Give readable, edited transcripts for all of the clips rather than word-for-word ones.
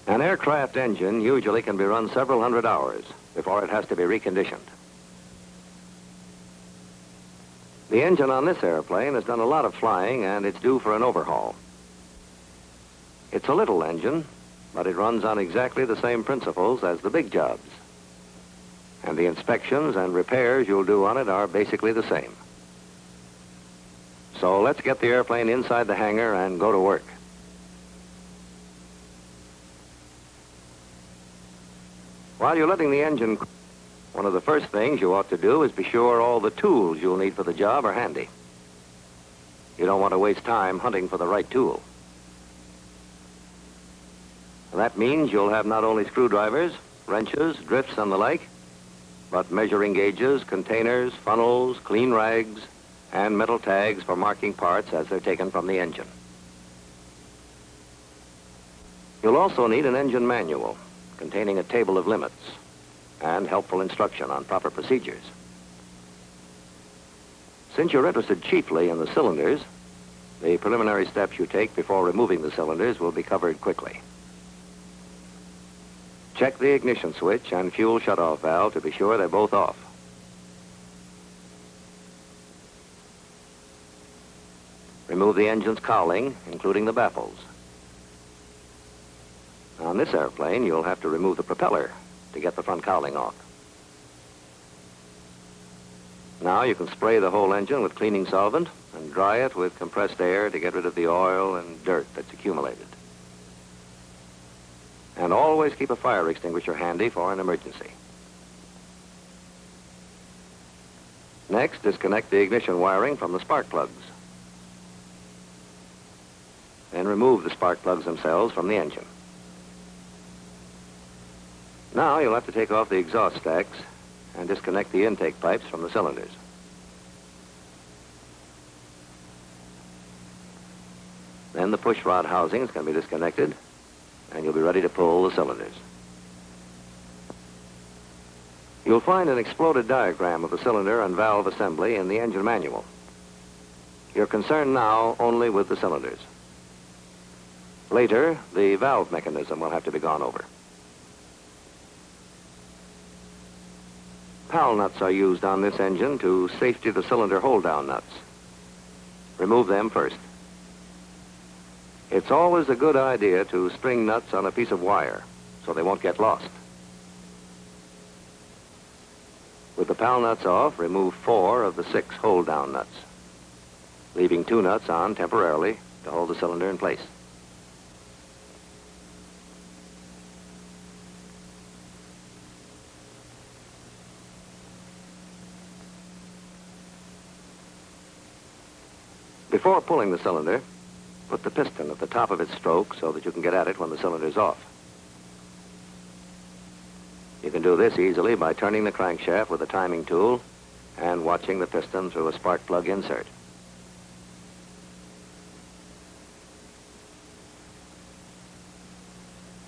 An aircraft engine usually can be run several hundred hours before it has to be reconditioned. The engine on this airplane has done a lot of flying, and it's due for an overhaul. It's a little engine, but it runs on exactly the same principles as the big jobs. And the inspections and repairs you'll do on it are basically the same. So let's get the airplane inside the hangar and go to work. While you're letting the engine cool, one of the first things you ought to do is be sure all the tools you'll need for the job are handy. You don't want to waste time hunting for the right tool. That means you'll have not only screwdrivers, wrenches, drifts, and the like, but measuring gauges, containers, funnels, clean rags, and metal tags for marking parts as they're taken from the engine. You'll also need an engine manual containing a table of limits and helpful instruction on proper procedures. Since you're interested chiefly in the cylinders, the preliminary steps you take before removing the cylinders will be covered quickly. Check the ignition switch and fuel shutoff valve to be sure they're both off. Remove the engine's cowling, including the baffles. On this airplane, you'll have to remove the propeller to get the front cowling off. Now you can spray the whole engine with cleaning solvent and dry it with compressed air to get rid of the oil and dirt that's accumulated. And always keep a fire extinguisher handy for an emergency. Next, disconnect the ignition wiring from the spark plugs. Then remove the spark plugs themselves from the engine. Now you'll have to take off the exhaust stacks and disconnect the intake pipes from the cylinders. Then the push rod housings can be disconnected, and you'll be ready to pull the cylinders. You'll find an exploded diagram of the cylinder and valve assembly in the engine manual. You're concerned now only with the cylinders. Later, the valve mechanism will have to be gone over. Pal nuts are used on this engine to safety the cylinder hold-down nuts. Remove them first. It's always a good idea to string nuts on a piece of wire so they won't get lost. With the pal nuts off, remove 4 of the 6 hold-down nuts, leaving 2 nuts on temporarily to hold the cylinder in place. Before pulling the cylinder, put the piston at the top of its stroke so that you can get at it when the cylinder's off. You can do this easily by turning the crankshaft with a timing tool and watching the piston through a spark plug insert.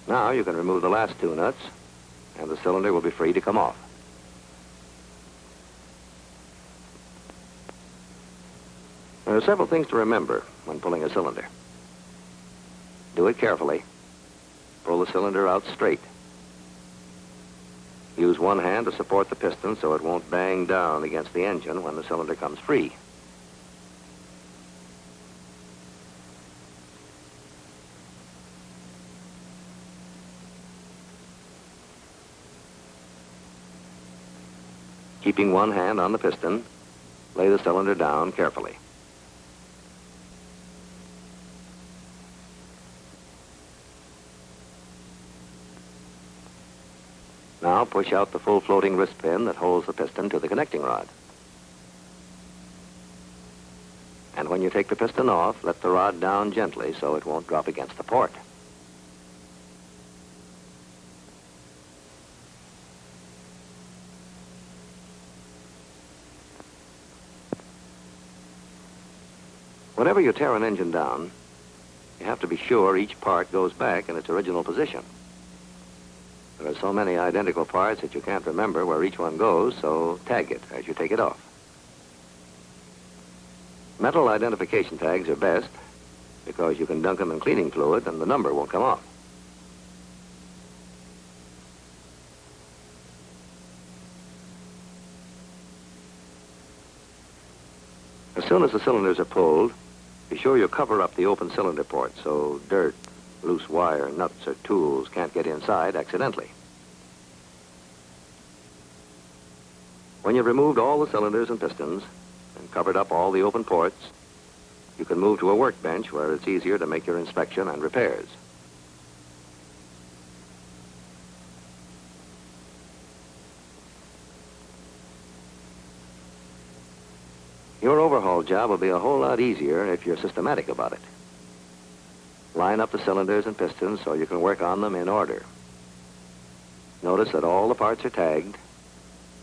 Now you can remove the last 2 nuts, and the cylinder will be free to come off. There are several things to remember when pulling a cylinder. Do it carefully. Pull the cylinder out straight. Use one hand to support the piston so it won't bang down against the engine when the cylinder comes free. Keeping one hand on the piston, lay the cylinder down carefully. Now push out the full floating wrist pin that holds the piston to the connecting rod. And when you take the piston off, let the rod down gently so it won't drop against the port. Whenever you tear an engine down, you have to be sure each part goes back in its original position. There are so many identical parts that you can't remember where each one goes, so tag it as you take it off. Metal identification tags are best because you can dunk them in cleaning fluid and the number won't come off. As soon as the cylinders are pulled, be sure you cover up the open cylinder port so dirt, loose wire, nuts, or tools can't get inside accidentally. When you've removed all the cylinders and pistons and covered up all the open ports, you can move to a workbench where it's easier to make your inspection and repairs. Your overhaul job will be a whole lot easier if you're systematic about it. Line up the cylinders and pistons so you can work on them in order. Notice that all the parts are tagged,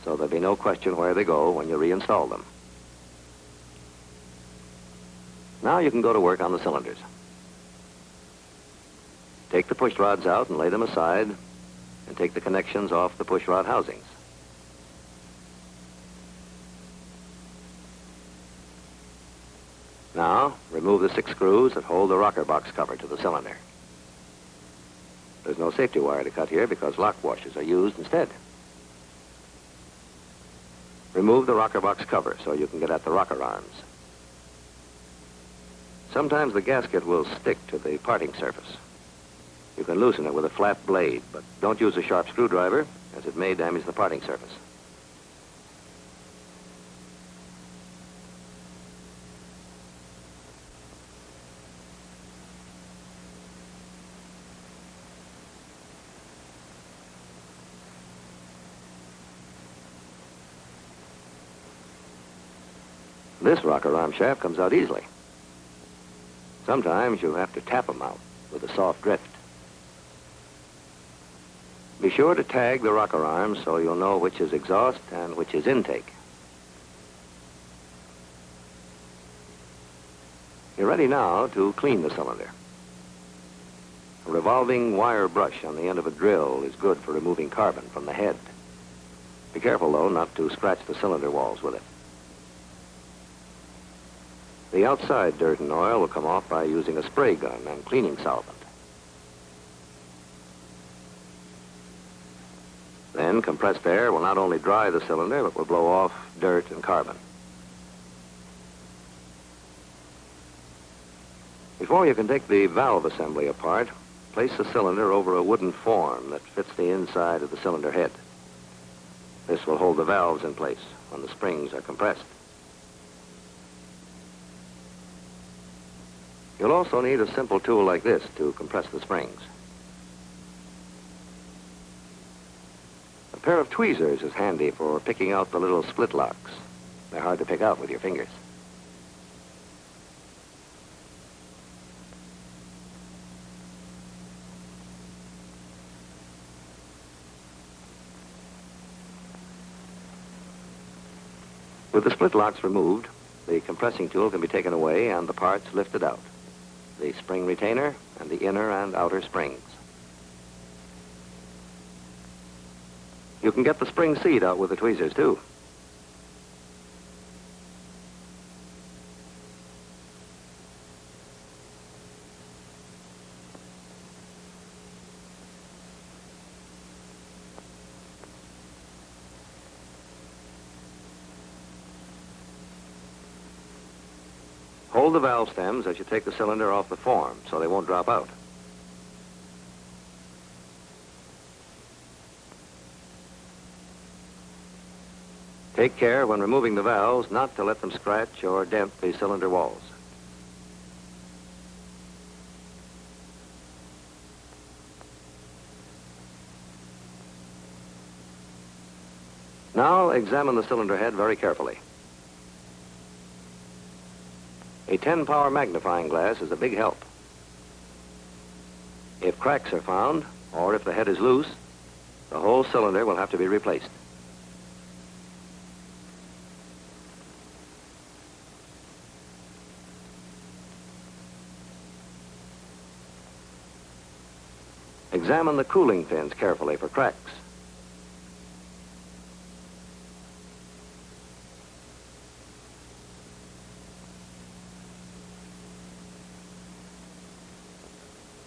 so there'll be no question where they go when you reinstall them. Now you can go to work on the cylinders. Take the push rods out and lay them aside, and take the connections off the push rod housings. Now, remove the 6 screws that hold the rocker box cover to the cylinder. There's no safety wire to cut here because lock washers are used instead. Remove the rocker box cover so you can get at the rocker arms. Sometimes the gasket will stick to the parting surface. You can loosen it with a flat blade, but don't use a sharp screwdriver, as it may damage the parting surface. This rocker arm shaft comes out easily. Sometimes you'll have to tap them out with a soft drift. Be sure to tag the rocker arms so you'll know which is exhaust and which is intake. You're ready now to clean the cylinder. A revolving wire brush on the end of a drill is good for removing carbon from the head. Be careful, though, not to scratch the cylinder walls with it. The outside dirt and oil will come off by using a spray gun and cleaning solvent. Then compressed air will not only dry the cylinder, but will blow off dirt and carbon. Before you can take the valve assembly apart, place the cylinder over a wooden form that fits the inside of the cylinder head. This will hold the valves in place when the springs are compressed. You'll also need a simple tool like this to compress the springs. A pair of tweezers is handy for picking out the little split locks. They're hard to pick out with your fingers. With the split locks removed, the compressing tool can be taken away and the parts lifted out. The spring retainer and the inner and outer springs. You can get the spring seat out with the tweezers, too. Hold the valve stems as you take the cylinder off the form so they won't drop out. Take care when removing the valves not to let them scratch or dent the cylinder walls. Now examine the cylinder head very carefully. A 10-power magnifying glass is a big help. If cracks are found, or if the head is loose, the whole cylinder will have to be replaced. Examine the cooling fins carefully for cracks.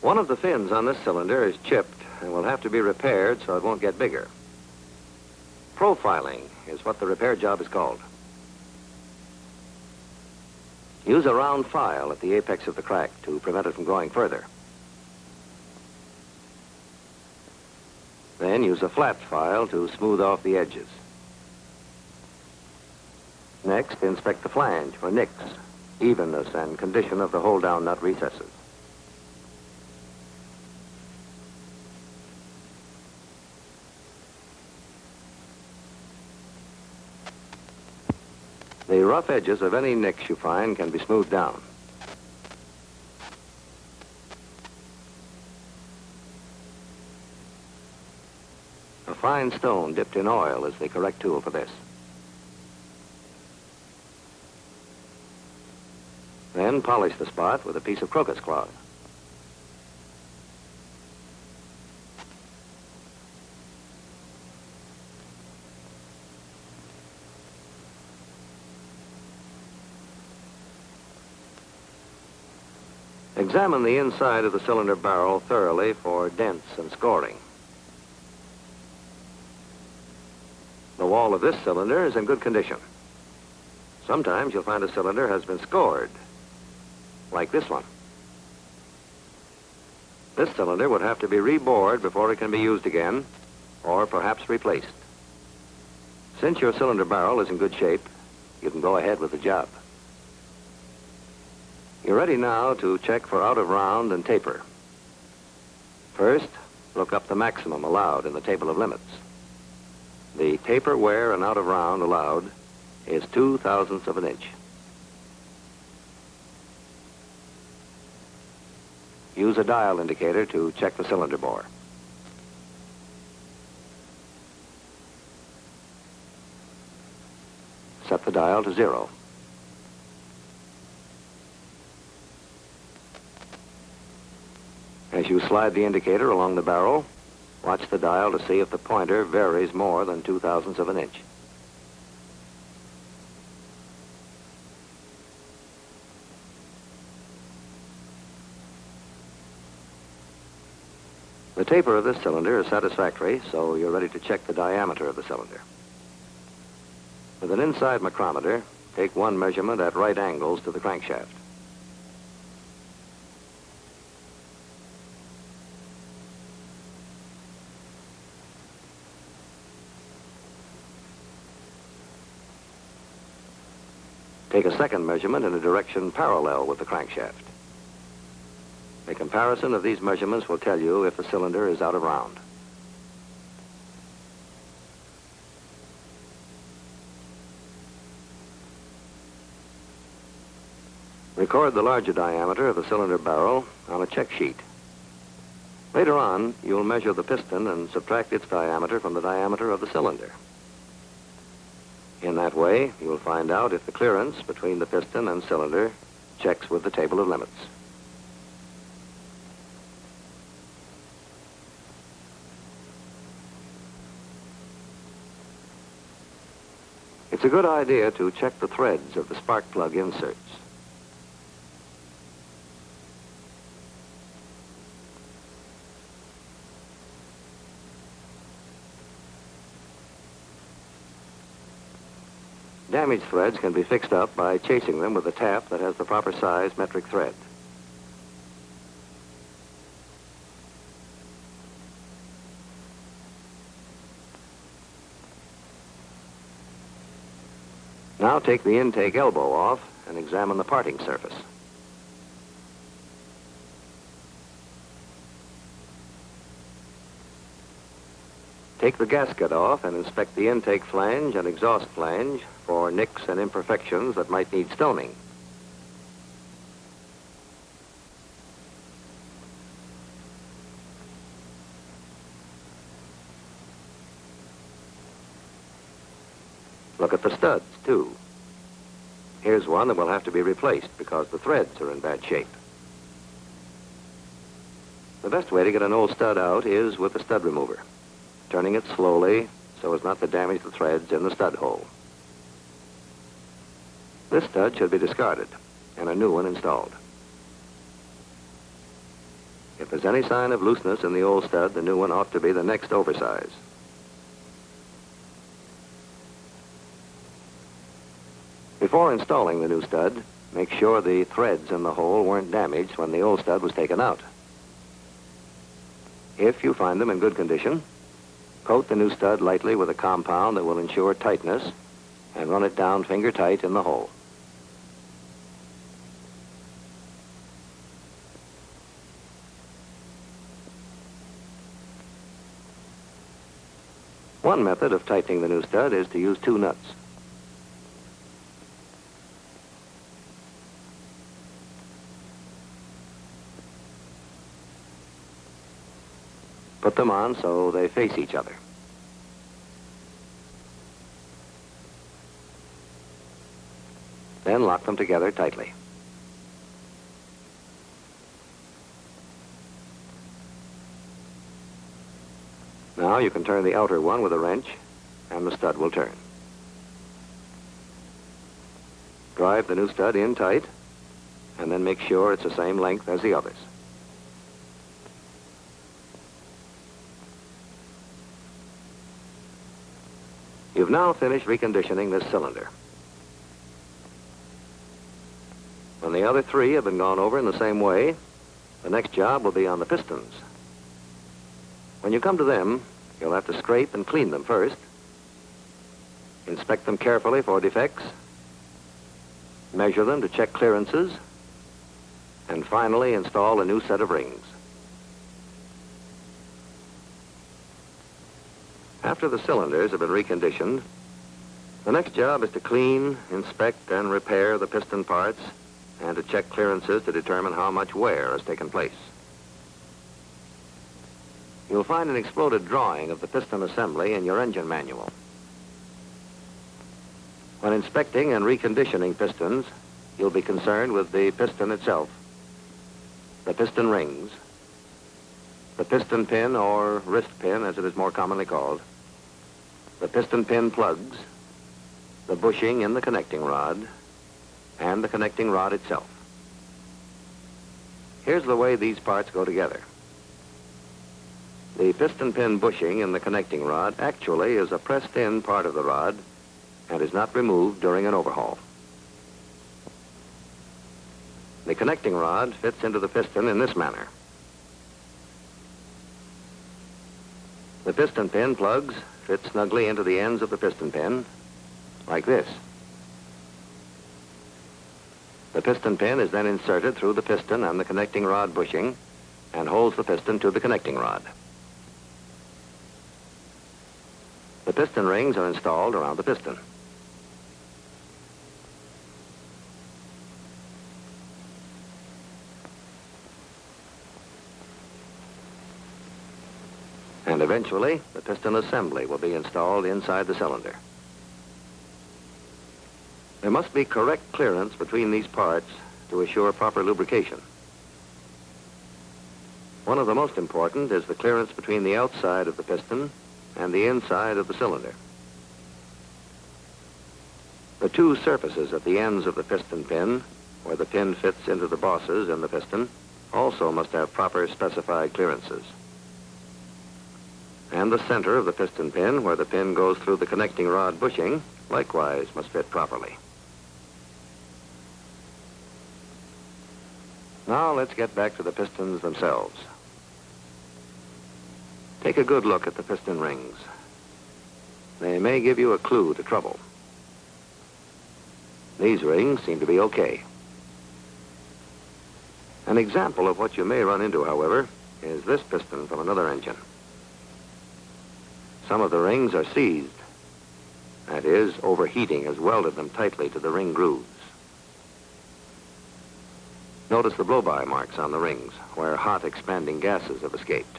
One of the fins on this cylinder is chipped and will have to be repaired so it won't get bigger. Profiling is what the repair job is called. Use a round file at the apex of the crack to prevent it from going further. Then use a flat file to smooth off the edges. Next, inspect the flange for nicks, evenness, and condition of the hold-down nut recesses. The rough edges of any nicks you find can be smoothed down. A fine stone dipped in oil is the correct tool for this. Then polish the spot with a piece of crocus cloth. Examine the inside of the cylinder barrel thoroughly for dents and scoring. The wall of this cylinder is in good condition. Sometimes you'll find a cylinder has been scored, like this one. This cylinder would have to be rebored before it can be used again, or perhaps replaced. Since your cylinder barrel is in good shape, you can go ahead with the job. You're ready now to check for out of round and taper. First, look up the maximum allowed in the table of limits. The taper, wear, and out of round allowed is 2/1000ths of an inch. Use a dial indicator to check the cylinder bore. Set the dial to 0. As you slide the indicator along the barrel, watch the dial to see if the pointer varies more than 2/1000ths of an inch. The taper of this cylinder is satisfactory, so you're ready to check the diameter of the cylinder. With an inside micrometer, take one measurement at right angles to the crankshaft. Take a second measurement in a direction parallel with the crankshaft. A comparison of these measurements will tell you if the cylinder is out of round. Record the larger diameter of the cylinder barrel on a check sheet. Later on, you'll measure the piston and subtract its diameter from the diameter of the cylinder. In that way, you will find out if the clearance between the piston and cylinder checks with the table of limits. It's a good idea to check the threads of the spark plug inserts. Damaged threads can be fixed up by chasing them with a tap that has the proper size metric thread. Now take the intake elbow off and examine the parting surface. Take the gasket off and inspect the intake flange and exhaust flange for nicks and imperfections that might need stoning. Look at the studs, too. Here's one that will have to be replaced because the threads are in bad shape. The best way to get an old stud out is with a stud remover, turning it slowly so as not to damage the threads in the stud hole. This stud should be discarded and a new one installed. If there's any sign of looseness in the old stud, the new one ought to be the next oversize. Before installing the new stud, Make sure the threads in the hole weren't damaged when the old stud was taken out. If you find them in good condition, coat the new stud lightly with a compound that will ensure tightness and run it down finger tight in the hole. One method of tightening the new stud is to use two nuts. Put them on so they face each other. Then lock them together tightly. Now you can turn the outer one with a wrench, and the stud will turn. Drive the new stud in tight, and then make sure it's the same length as the others. You've now finished reconditioning this cylinder. When the other three have been gone over in the same way, the next job will be on the pistons. When you come to them, you'll have to scrape and clean them first, inspect them carefully for defects, measure them to check clearances, and finally install a new set of rings. After the cylinders have been reconditioned, the next job is to clean, inspect, and repair the piston parts and to check clearances to determine how much wear has taken place. You'll find an exploded drawing of the piston assembly in your engine manual. When inspecting and reconditioning pistons, you'll be concerned with the piston itself, the piston rings, the piston pin or wrist pin as it is more commonly called, the piston pin plugs, the bushing in the connecting rod, and the connecting rod itself. Here's the way these parts go together. The piston pin bushing in the connecting rod actually is a pressed-in part of the rod and is not removed during an overhaul. The connecting rod fits into the piston in this manner. The piston pin plugs fit snugly into the ends of the piston pin, like this. The piston pin is then inserted through the piston and the connecting rod bushing and holds the piston to the connecting rod. The piston rings are installed around the piston. And eventually, the piston assembly will be installed inside the cylinder. There must be correct clearance between these parts to assure proper lubrication. One of the most important is the clearance between the outside of the piston and the inside of the cylinder. The two surfaces at the ends of the piston pin, where the pin fits into the bosses in the piston, also must have proper specified clearances. And the center of the piston pin, where the pin goes through the connecting rod bushing, likewise must fit properly. Now let's get back to the pistons themselves. Take a good look at the piston rings. They may give you a clue to trouble. These rings seem to be okay. An example of what you may run into, however, is this piston from another engine. Some of the rings are seized. That is, overheating has welded them tightly to the ring grooves. Notice the blow-by marks on the rings, where hot expanding gases have escaped.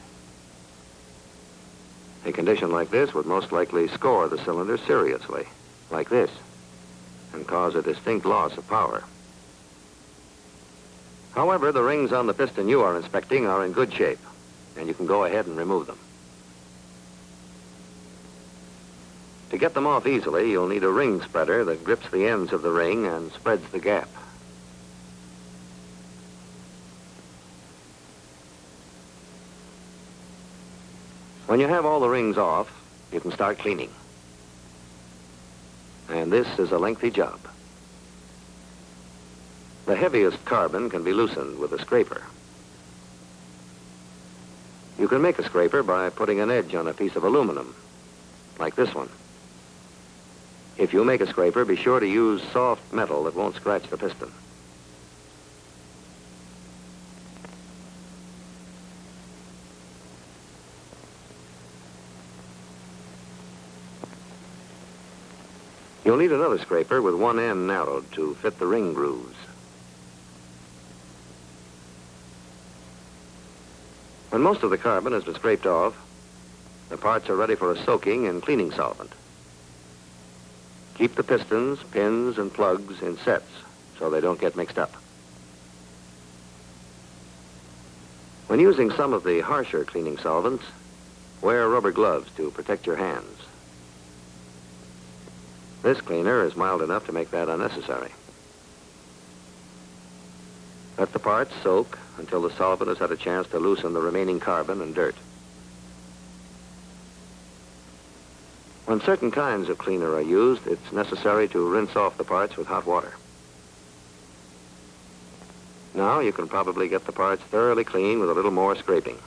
A condition like this would most likely score the cylinder seriously, like this, and cause a distinct loss of power. However, the rings on the piston you are inspecting are in good shape, and you can go ahead and remove them. To get them off easily, you'll need a ring spreader that grips the ends of the ring and spreads the gap. When you have all the rings off, you can start cleaning. And this is a lengthy job. The heaviest carbon can be loosened with a scraper. You can make a scraper by putting an edge on a piece of aluminum, like this one. If you make a scraper, be sure to use soft metal that won't scratch the piston. You'll need another scraper with one end narrowed to fit the ring grooves. When most of the carbon has been scraped off, the parts are ready for a soaking in cleaning solvent. Keep the pistons, pins, and plugs in sets so they don't get mixed up. When using some of the harsher cleaning solvents, wear rubber gloves to protect your hands. This cleaner is mild enough to make that unnecessary. Let the parts soak until the solvent has had a chance to loosen the remaining carbon and dirt. When certain kinds of cleaner are used, it's necessary to rinse off the parts with hot water. Now you can probably get the parts thoroughly clean with a little more scraping.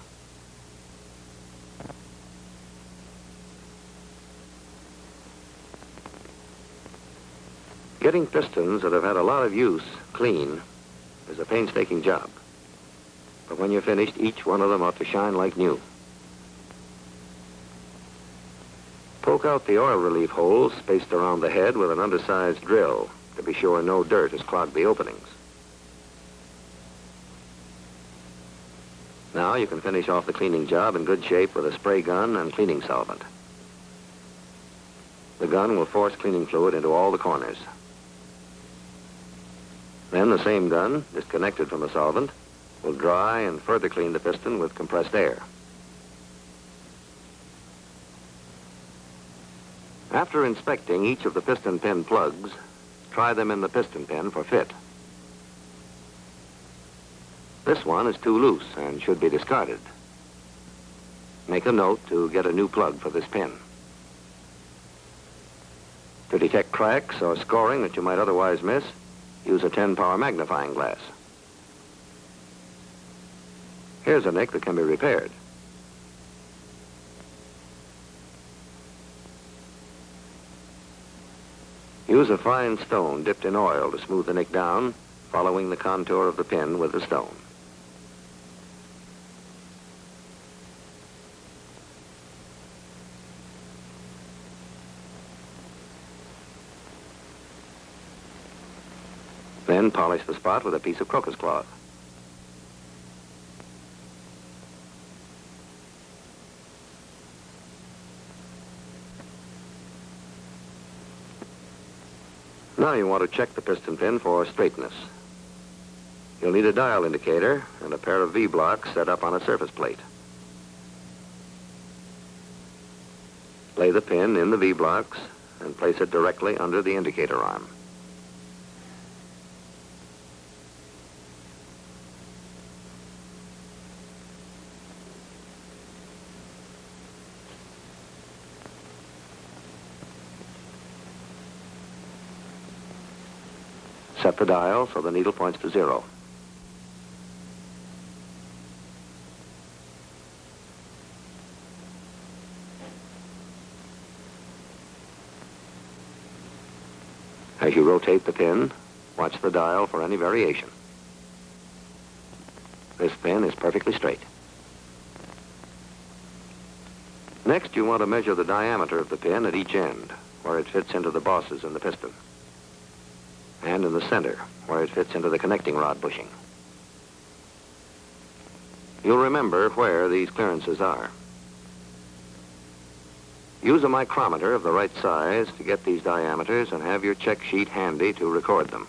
Getting pistons that have had a lot of use clean is a painstaking job. But when you're finished, each one of them ought to shine like new. Poke out the oil relief holes spaced around the head with an undersized drill to be sure no dirt has clogged the openings. Now you can finish off the cleaning job in good shape with a spray gun and cleaning solvent. The gun will force cleaning fluid into all the corners. Then the same gun, disconnected from the solvent, will dry and further clean the piston with compressed air. After inspecting each of the piston pin plugs, try them in the piston pin for fit. This one is too loose and should be discarded. Make a note to get a new plug for this pin. To detect cracks or scoring that you might otherwise miss, use a 10-power magnifying glass. Here's a nick that can be repaired. Use a fine stone dipped in oil to smooth the nick down, following the contour of the pin with the stone. Then polish the spot with a piece of crocus cloth. Now you want to check the piston pin for straightness. You'll need a dial indicator and a pair of V-blocks set up on a surface plate. Lay the pin in the V-blocks and place it directly under the indicator arm. Set the dial so the needle points to 0. As you rotate the pin, watch the dial for any variation. This pin is perfectly straight. Next, you want to measure the diameter of the pin at each end, where it fits into the bosses in the piston, and in the center, where it fits into the connecting rod bushing. You'll remember where these clearances are. Use a micrometer of the right size to get these diameters and have your check sheet handy to record them.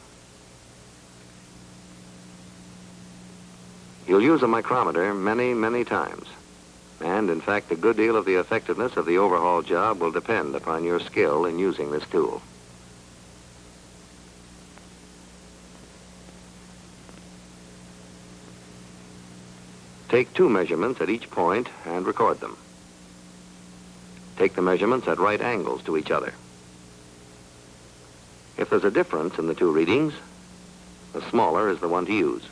You'll use a micrometer many, many times. And, in fact, a good deal of the effectiveness of the overhaul job will depend upon your skill in using this tool. Take 2 measurements at each point and record them. Take the measurements at right angles to each other. If there's a difference in the 2 readings, the smaller is the one to use.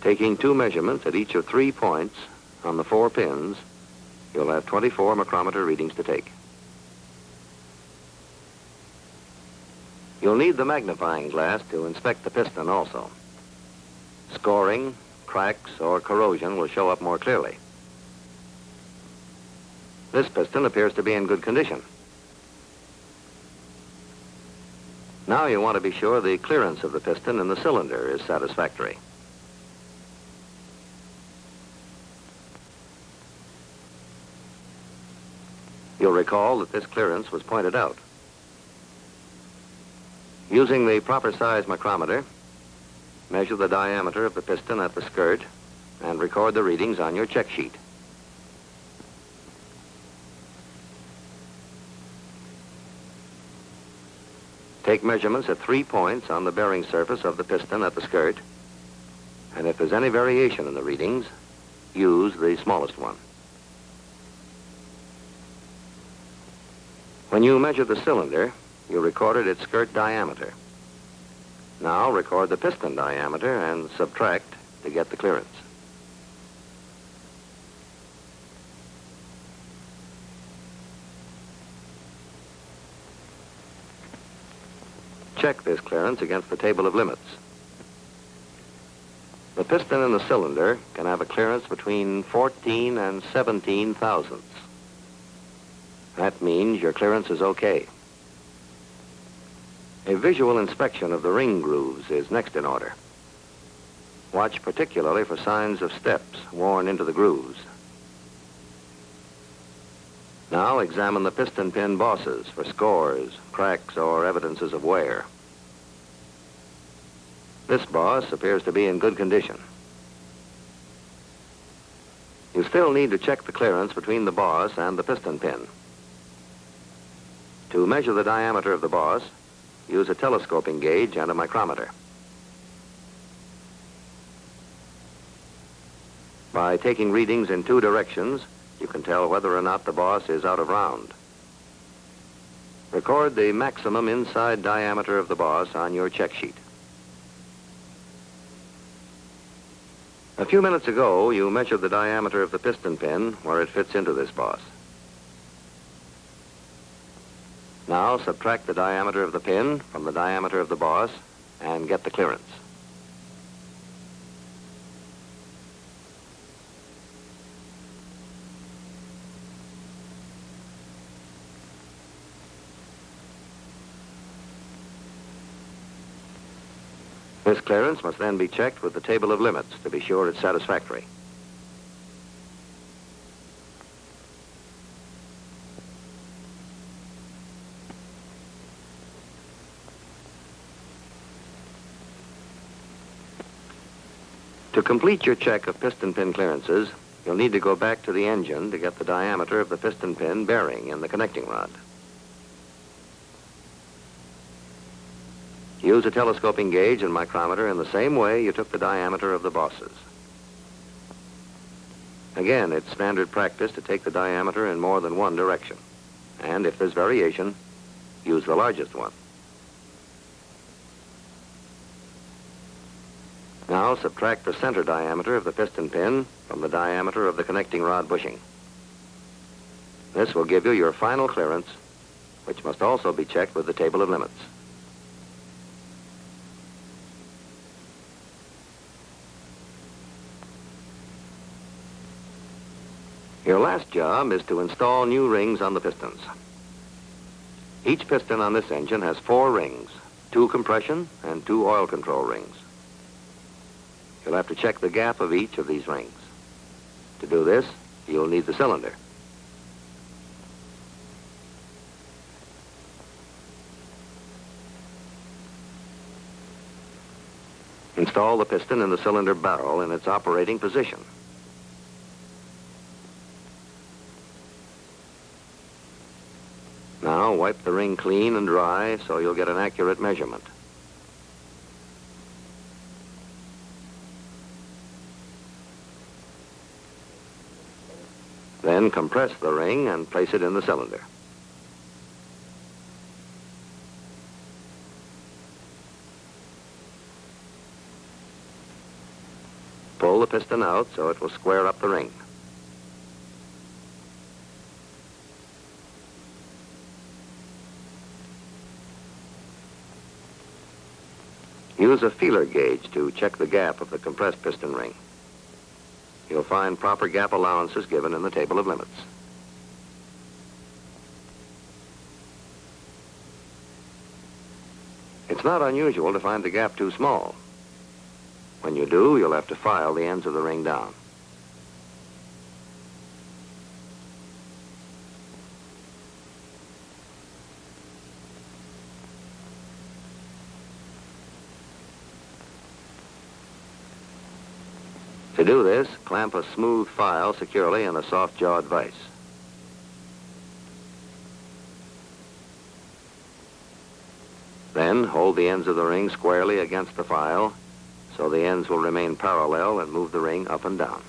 Taking 2 measurements at each of 3 points on the 4 pins, you'll have 24 micrometer readings to take. You'll need the magnifying glass to inspect the piston also. Scoring, cracks, or corrosion will show up more clearly. This piston appears to be in good condition. Now you want to be sure the clearance of the piston in the cylinder is satisfactory. You'll recall that this clearance was pointed out. Using the proper size micrometer, measure the diameter of the piston at the skirt and record the readings on your check sheet. Take measurements at 3 points on the bearing surface of the piston at the skirt, and if there's any variation in the readings, use the smallest one. When you measure the cylinder, you recorded its skirt diameter. Now record the piston diameter and subtract to get the clearance. Check this clearance against the table of limits. The piston in the cylinder can have a clearance between 14 and 17 thousandths. That means your clearance is okay. A visual inspection of the ring grooves is next in order. Watch particularly for signs of steps worn into the grooves. Now examine the piston pin bosses for scores, cracks, or evidences of wear. This boss appears to be in good condition. You still need to check the clearance between the boss and the piston pin. To measure the diameter of the boss, use a telescoping gauge and a micrometer. By taking readings in 2 directions, you can tell whether or not the boss is out of round. Record the maximum inside diameter of the boss on your check sheet. A few minutes ago, you measured the diameter of the piston pin where it fits into this boss. Now subtract the diameter of the pin from the diameter of the boss and get the clearance. This clearance must then be checked with the table of limits to be sure it's satisfactory. To complete your check of piston pin clearances, you'll need to go back to the engine to get the diameter of the piston pin bearing in the connecting rod. Use a telescoping gauge and micrometer in the same way you took the diameter of the bosses. Again, it's standard practice to take the diameter in more than one direction. And if there's variation, use the largest one. Now subtract the center diameter of the piston pin from the diameter of the connecting rod bushing. This will give you your final clearance, which must also be checked with the table of limits. Your last job is to install new rings on the pistons. Each piston on this engine has 4 rings, 2 compression and 2 oil control rings. You'll have to check the gap of each of these rings. To do this, you'll need the cylinder. Install the piston in the cylinder barrel in its operating position. Now wipe the ring clean and dry so you'll get an accurate measurement. Then compress the ring and place it in the cylinder. piston out so it will square up the ring. Use a feeler gauge to check the gap of the compressed piston ring. You'll find proper gap allowances given in the table of limits. It's not unusual to find the gap too small. When you do, you'll have to file the ends of the ring down. To do this, clamp a smooth file securely in a soft-jawed vise. Then hold the ends of the ring squarely against the file so the ends will remain parallel and move the ring up and down.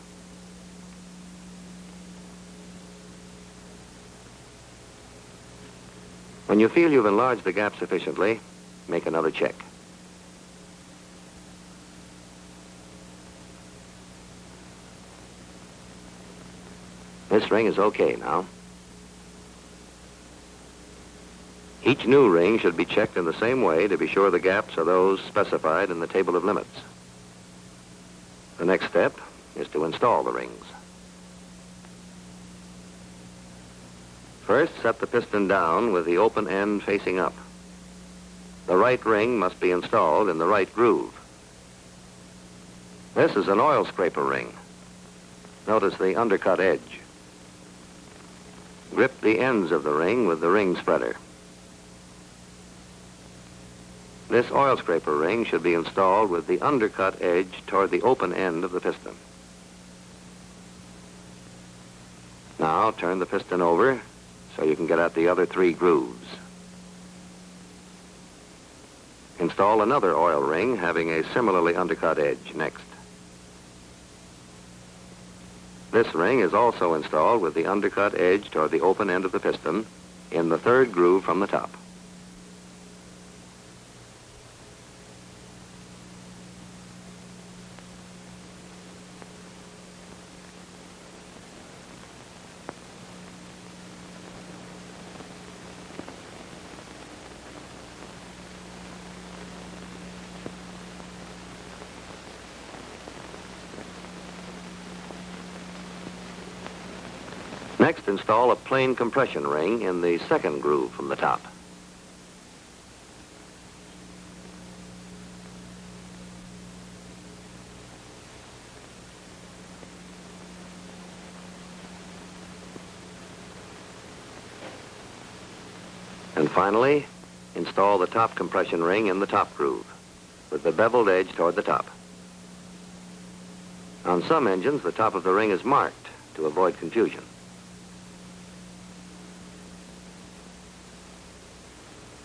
When you feel you've enlarged the gap sufficiently, make another check. This ring is okay now. Each new ring should be checked in the same way to be sure the gaps are those specified in the table of limits. The next step is to install the rings. First, set the piston down with the open end facing up. The right ring must be installed in the right groove. This is an oil scraper ring. Notice the undercut edge. Grip the ends of the ring with the ring spreader. This oil scraper ring should be installed with the undercut edge toward the open end of the piston. Now turn the piston over so you can get at the other three grooves. Install another oil ring having a similarly undercut edge next. This ring is also installed with the undercut edge toward the open end of the piston in the third groove from the top. Next, install a plain compression ring in the second groove from the top. And finally, install the top compression ring in the top groove, with the beveled edge toward the top. On some engines, the top of the ring is marked to avoid confusion.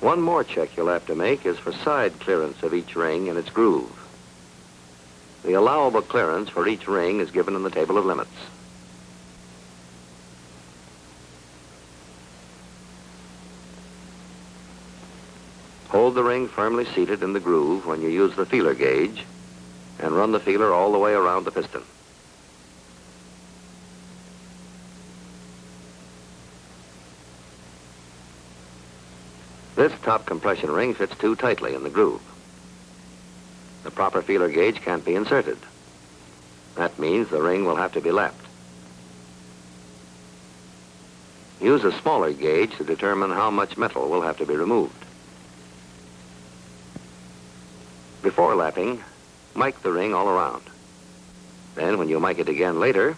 One more check you'll have to make is for side clearance of each ring in its groove. The allowable clearance for each ring is given in the table of limits. Hold the ring firmly seated in the groove when you use the feeler gauge and run the feeler all the way around the piston. This top compression ring fits too tightly in the groove. The proper feeler gauge can't be inserted. That means the ring will have to be lapped. Use a smaller gauge to determine how much metal will have to be removed. Before lapping, mic the ring all around. Then, when you mic it again later,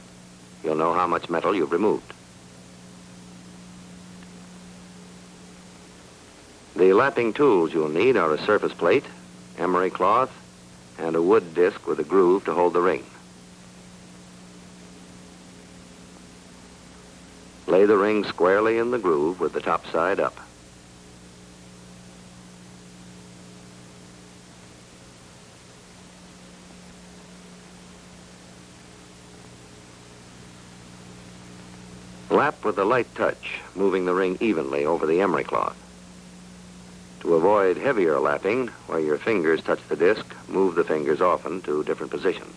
you'll know how much metal you've removed. The lapping tools you'll need are a surface plate, emery cloth, and a wood disc with a groove to hold the ring. Lay the ring squarely in the groove with the top side up. Lap with a light touch, moving the ring evenly over the emery cloth. To avoid heavier lapping, where your fingers touch the disc, move the fingers often to different positions.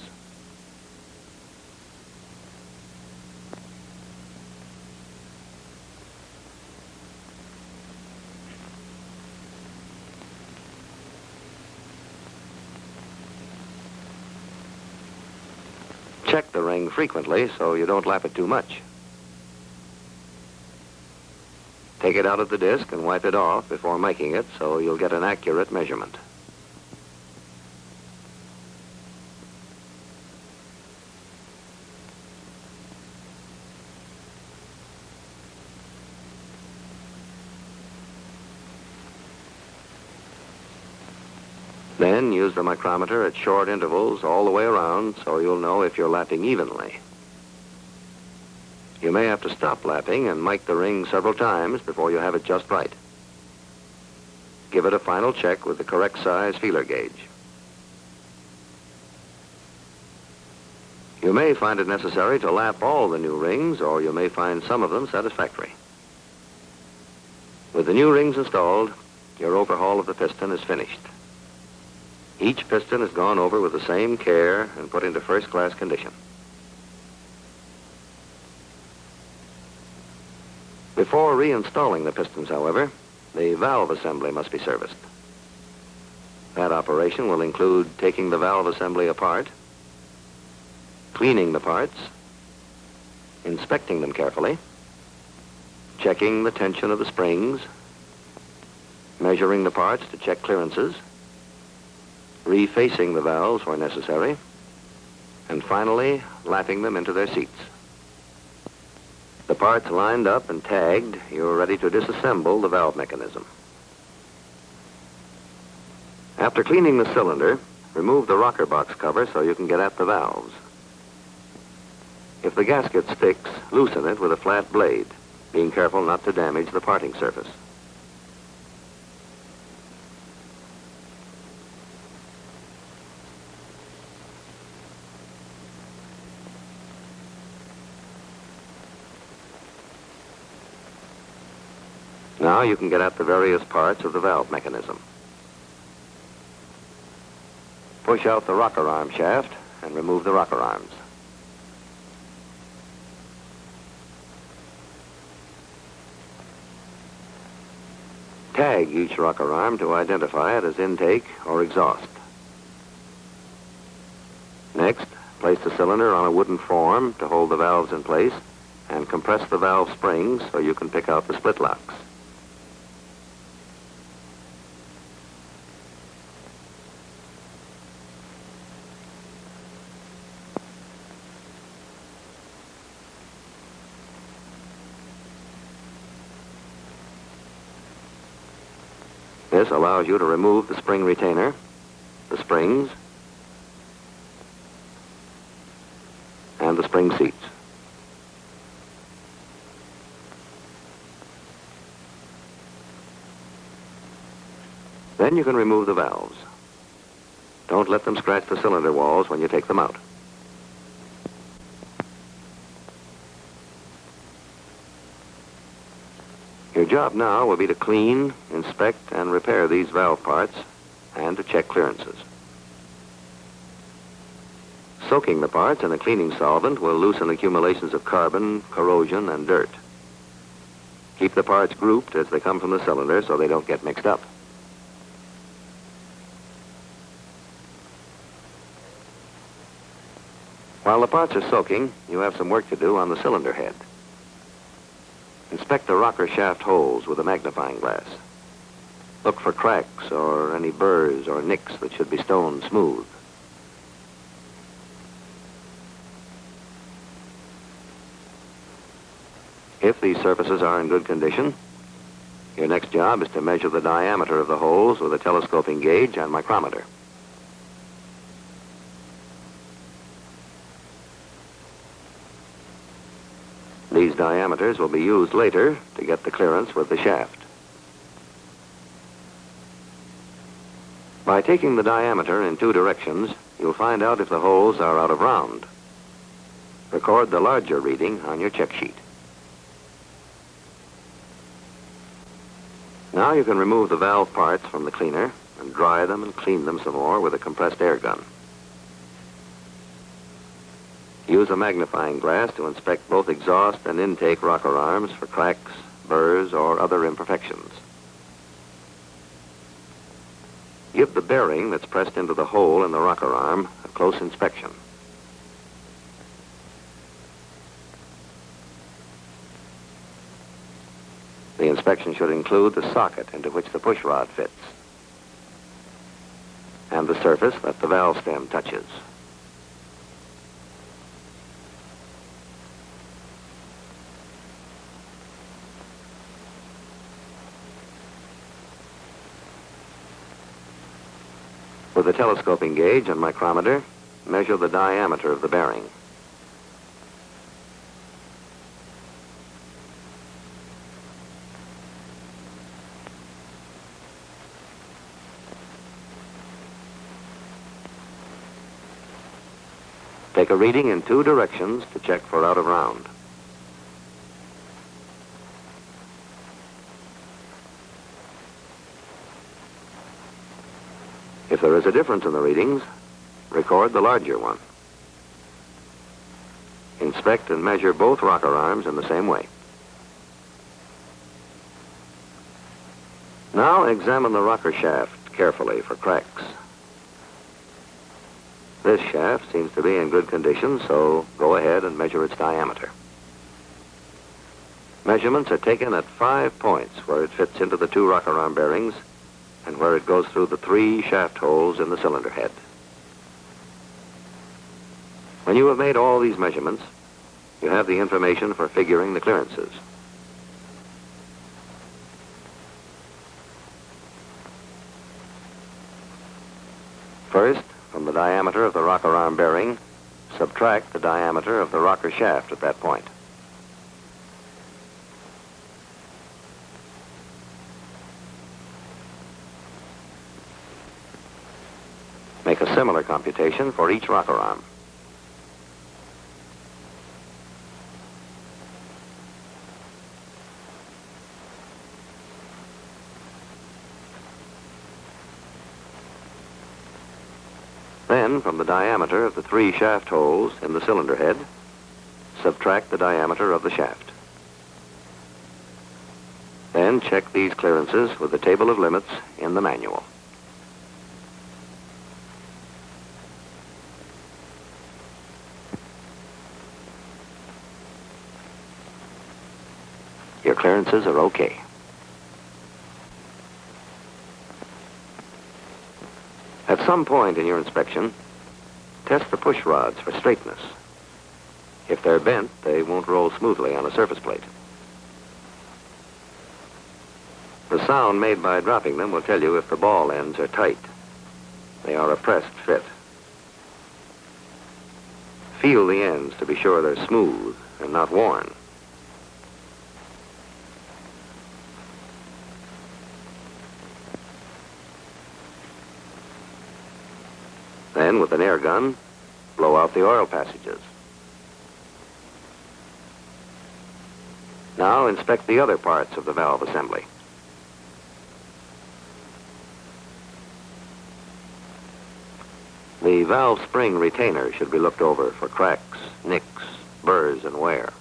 Check the ring frequently so you don't lap it too much. Take it out of the disc and wipe it off before making it so you'll get an accurate measurement. Then use the micrometer at short intervals all the way around so you'll know if you're lapping evenly. You may have to stop lapping and mic the ring several times before you have it just right. Give it a final check with the correct size feeler gauge. You may find it necessary to lap all the new rings, or you may find some of them satisfactory. With the new rings installed, your overhaul of the piston is finished. Each piston is gone over with the same care and put into first-class condition. Before reinstalling the pistons, however, the valve assembly must be serviced. That operation will include taking the valve assembly apart, cleaning the parts, inspecting them carefully, checking the tension of the springs, measuring the parts to check clearances, refacing the valves where necessary, and finally, lapping them into their seats. The parts lined up and tagged, you're ready to disassemble the valve mechanism. After cleaning the cylinder, remove the rocker box cover so you can get at the valves. If the gasket sticks, loosen it with a flat blade, being careful not to damage the parting surface. Now you can get at the various parts of the valve mechanism. Push out the rocker arm shaft and remove the rocker arms. Tag each rocker arm to identify it as intake or exhaust. Next, place the cylinder on a wooden form to hold the valves in place and compress the valve springs so you can pick out the split locks. This allows you to remove the spring retainer, the springs, and the spring seats. Then you can remove the valves. Don't let them scratch the cylinder walls when you take them out. Your job now will be to clean, inspect, and repair these valve parts and to check clearances. Soaking the parts in a cleaning solvent will loosen accumulations of carbon, corrosion, and dirt. Keep the parts grouped as they come from the cylinder so they don't get mixed up. While the parts are soaking, you have some work to do on the cylinder head. Inspect the rocker shaft holes with a magnifying glass. Look for cracks or any burrs or nicks that should be stone smooth. If these surfaces are in good condition, your next job is to measure the diameter of the holes with a telescoping gauge and micrometer. These diameters will be used later to get the clearance with the shaft. By taking the diameter in two directions, you'll find out if the holes are out of round. Record the larger reading on your check sheet. Now you can remove the valve parts from the cleaner and dry them and clean them some more with a compressed air gun. Use a magnifying glass to inspect both exhaust and intake rocker arms for cracks, burrs, or other imperfections. Give the bearing that's pressed into the hole in the rocker arm a close inspection. The inspection should include the socket into which the push rod fits and the surface that the valve stem touches. With a telescoping gauge and micrometer, measure the diameter of the bearing. Take a reading in 2 directions to check for out of round. If there is a difference in the readings, record the larger one. Inspect and measure both rocker arms in the same way. Now examine the rocker shaft carefully for cracks. This shaft seems to be in good condition, so go ahead and measure its diameter. Measurements are taken at 5 points where it fits into the 2 rocker arm bearings and where it goes through the 3 shaft holes in the cylinder head. When you have made all these measurements, you have the information for figuring the clearances. First, from the diameter of the rocker arm bearing, subtract the diameter of the rocker shaft at that point. Make a similar computation for each rocker arm. Then, from the diameter of the 3 shaft holes in the cylinder head, subtract the diameter of the shaft. Then check these clearances with the table of limits in the manual. Your clearances are okay. At some point in your inspection, test the push rods for straightness. If they're bent, they won't roll smoothly on a surface plate. The sound made by dropping them will tell you if the ball ends are tight. They are a pressed fit. Feel the ends to be sure they're smooth and not worn. Then, with an air gun, blow out the oil passages. Now, inspect the other parts of the valve assembly. The valve spring retainer should be looked over for cracks, nicks, burrs, and wear.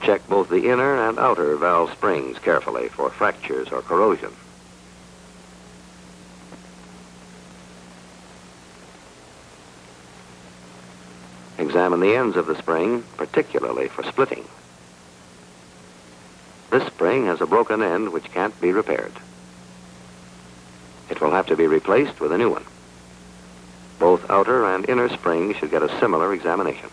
Check both the inner and outer valve springs carefully for fractures or corrosion. Examine the ends of the spring, particularly for splitting. This spring has a broken end which can't be repaired. It will have to be replaced with a new one. Both outer and inner springs should get a similar examination.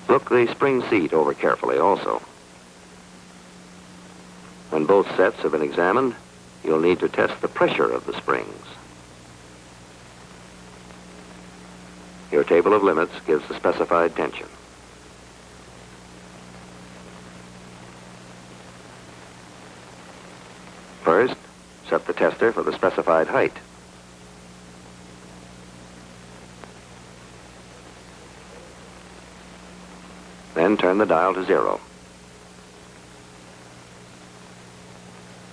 Look the spring seat over carefully also. When both sets have been examined, you'll need to test the pressure of the springs. Your table of limits gives the specified tension. First, set the tester for the specified height. Then turn the dial to 0.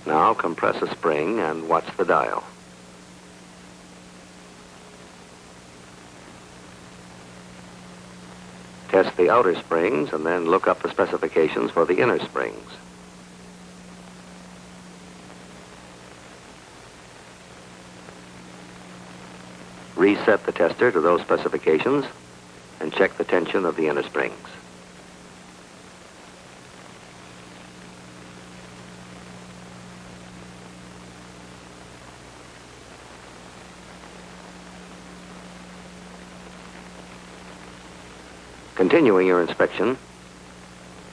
Now compress a spring and watch the dial. Test the outer springs and then look up the specifications for the inner springs. Reset the tester to those specifications and check the tension of the inner springs. Continuing your inspection,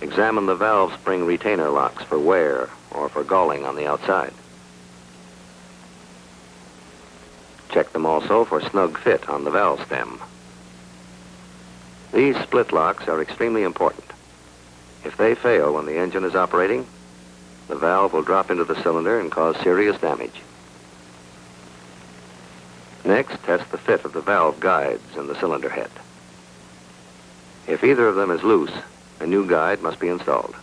examine the valve spring retainer locks for wear or for galling on the outside. Check them also for snug fit on the valve stem. These split locks are extremely important. If they fail when the engine is operating, the valve will drop into the cylinder and cause serious damage. Next, test the fit of the valve guides in the cylinder head. If either of them is loose, a new guide must be installed.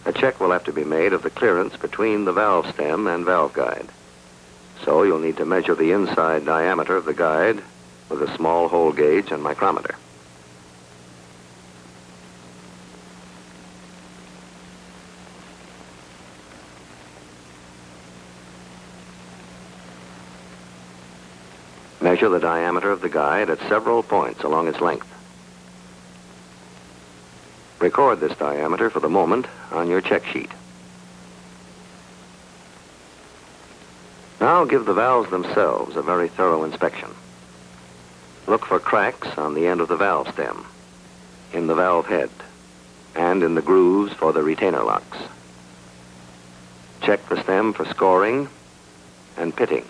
A check will have to be made of the clearance between the valve stem and valve guide. So you'll need to measure the inside diameter of the guide with a small hole gauge and micrometer. Measure the diameter of the guide at several points along its length. Record this diameter for the moment on your check sheet. Now give the valves themselves a very thorough inspection. Look for cracks on the end of the valve stem, in the valve head, and in the grooves for the retainer locks. Check the stem for scoring and pitting.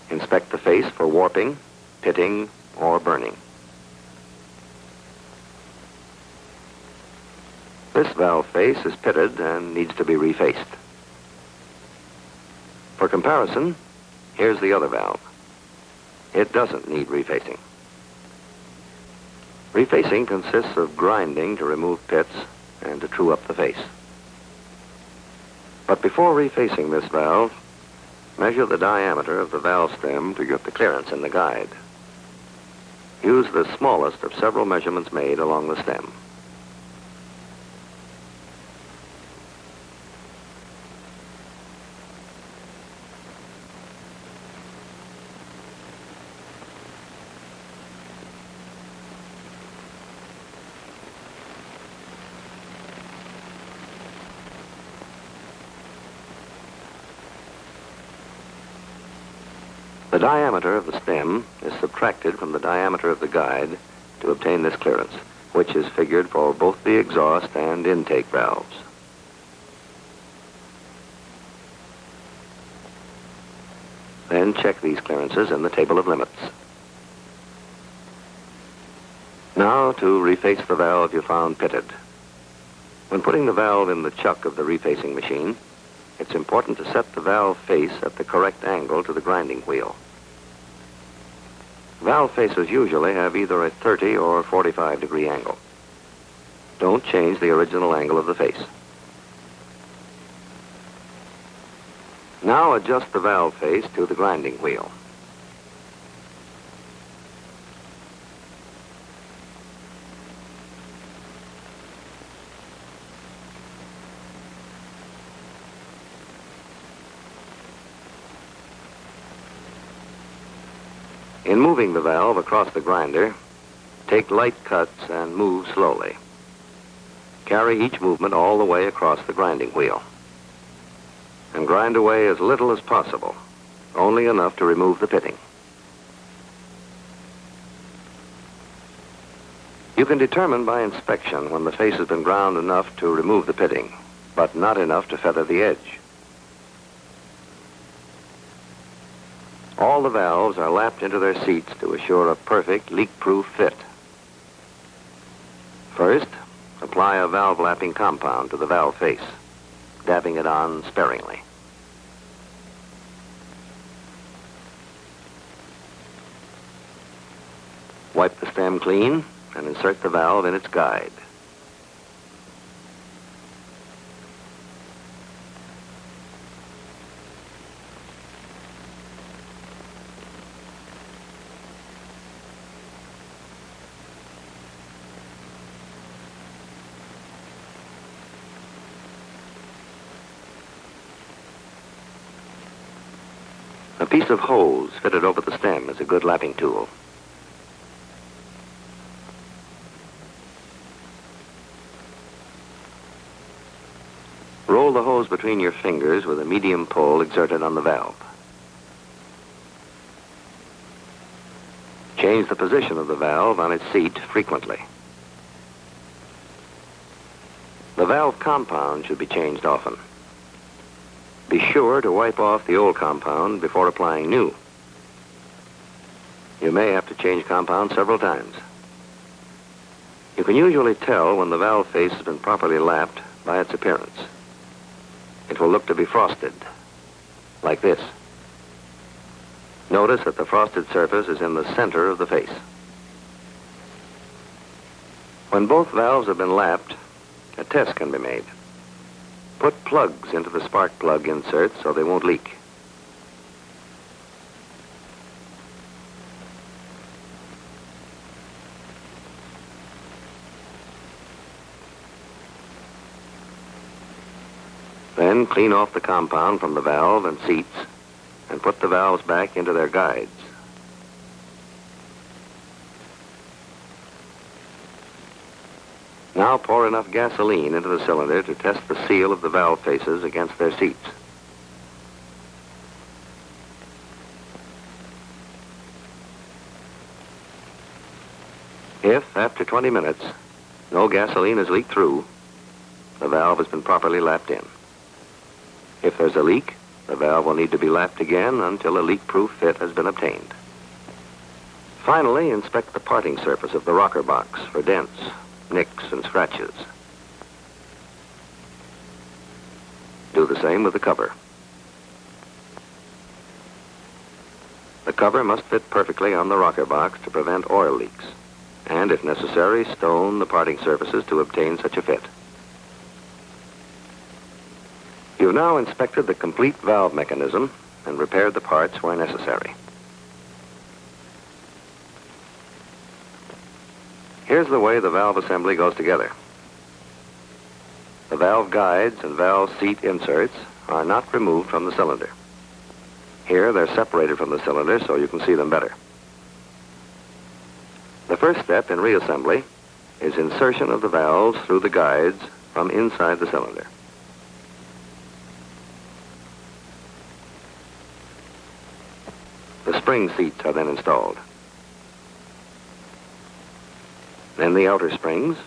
Inspect the face for warping, pitting, or burning. This valve face is pitted and needs to be refaced. For comparison, here's the other valve. It doesn't need refacing. Refacing consists of grinding to remove pits and to true up the face. But before refacing this valve, measure the diameter of the valve stem to get the clearance in the guide. Use the smallest of several measurements made along the stem. The diameter of the stem is subtracted from the diameter of the guide to obtain this clearance, which is figured for both the exhaust and intake valves. Then check these clearances in the table of limits. Now to reface the valve you found pitted. When putting the valve in the chuck of the refacing machine, it's important to set the valve face at the correct angle to the grinding wheel. Valve faces usually have either a 30 or 45 degree angle. Don't change the original angle of the face. Now adjust the valve face to the grinding wheel. In moving the valve across the grinder, take light cuts and move slowly. Carry each movement all the way across the grinding wheel. And grind away as little as possible, only enough to remove the pitting. You can determine by inspection when the face has been ground enough to remove the pitting, but not enough to feather the edge. All the valves are lapped into their seats to assure a perfect leak-proof fit. First, apply a valve lapping compound to the valve face, dabbing it on sparingly. Wipe the stem clean and insert the valve in its guide. A piece of hose fitted over the stem is a good lapping tool. Roll the hose between your fingers with a medium pull exerted on the valve. Change the position of the valve on its seat frequently. The valve compound should be changed often. Be sure to wipe off the old compound before applying new. You may have to change compound several times. You can usually tell when the valve face has been properly lapped by its appearance. It will look to be frosted, like this. Notice that the frosted surface is in the center of the face. When both valves have been lapped, a test can be made. Put plugs into the spark plug inserts so they won't leak. Then clean off the compound from the valve and seats and put the valves back into their guides. Now pour enough gasoline into the cylinder to test the seal of the valve faces against their seats. If, after 20 minutes, no gasoline is leaked through, the valve has been properly lapped in. If there's a leak, the valve will need to be lapped again until a leak-proof fit has been obtained. Finally, inspect the parting surface of the rocker box for dents, nicks, and scratches. Do the same with the cover. The cover must fit perfectly on the rocker box to prevent oil leaks, and if necessary, stone the parting surfaces to obtain such a fit. You've now inspected the complete valve mechanism and repaired the parts where necessary. Here's the way the valve assembly goes together. The valve guides and valve seat inserts are not removed from the cylinder. Here they're separated from the cylinder so you can see them better. The first step in reassembly is insertion of the valves through the guides from inside the cylinder. The spring seats are then installed. Then the outer springs.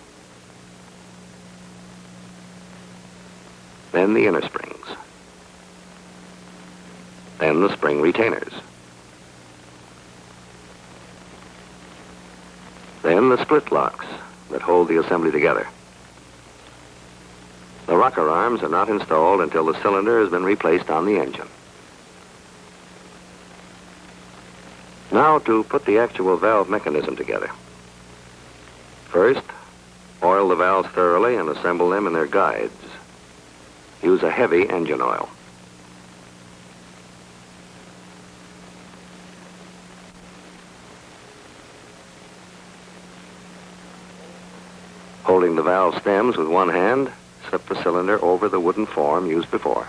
Then the inner springs. Then the spring retainers. Then the split locks that hold the assembly together. The rocker arms are not installed until the cylinder has been replaced on the engine. Now to put the actual valve mechanism together. First, oil the valves thoroughly and assemble them in their guides. Use a heavy engine oil. Holding the valve stems with one hand, slip the cylinder over the wooden form used before.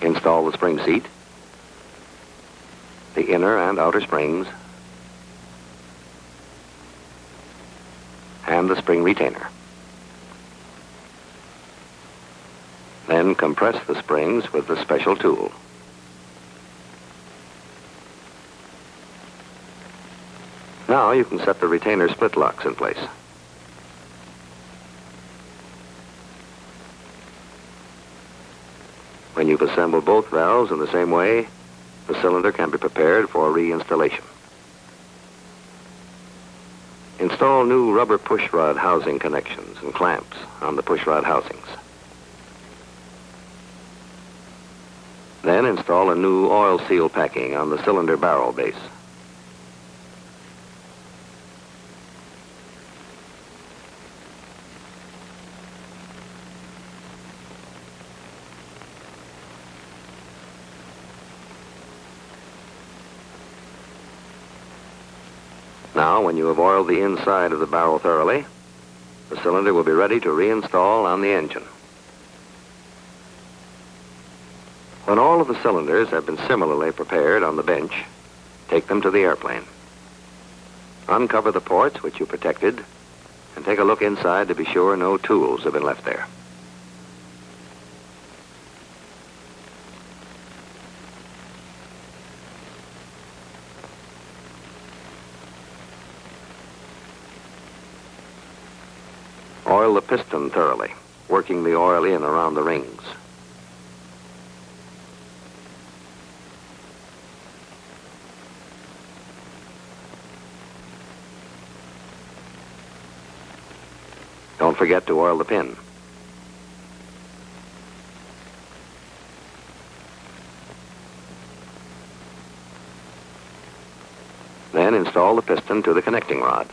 Install the spring seat, the inner and outer springs, and the spring retainer. Then compress the springs with the special tool. Now you can set the retainer split locks in place. When you've assembled both valves in the same way, the cylinder can be prepared for reinstallation. Install new rubber pushrod housing connections and clamps on the pushrod housings. Then install a new oil seal packing on the cylinder barrel base. Now, when you have oiled the inside of the barrel thoroughly, The cylinder will be ready to reinstall on the engine. When all of the cylinders have been similarly prepared on the bench, take them to the airplane. Uncover the ports which you protected, and take a look inside to be sure no tools have been left there. Oil the piston thoroughly, working the oil in around the rings. Don't forget to oil the pin. Then install the piston to the connecting rod.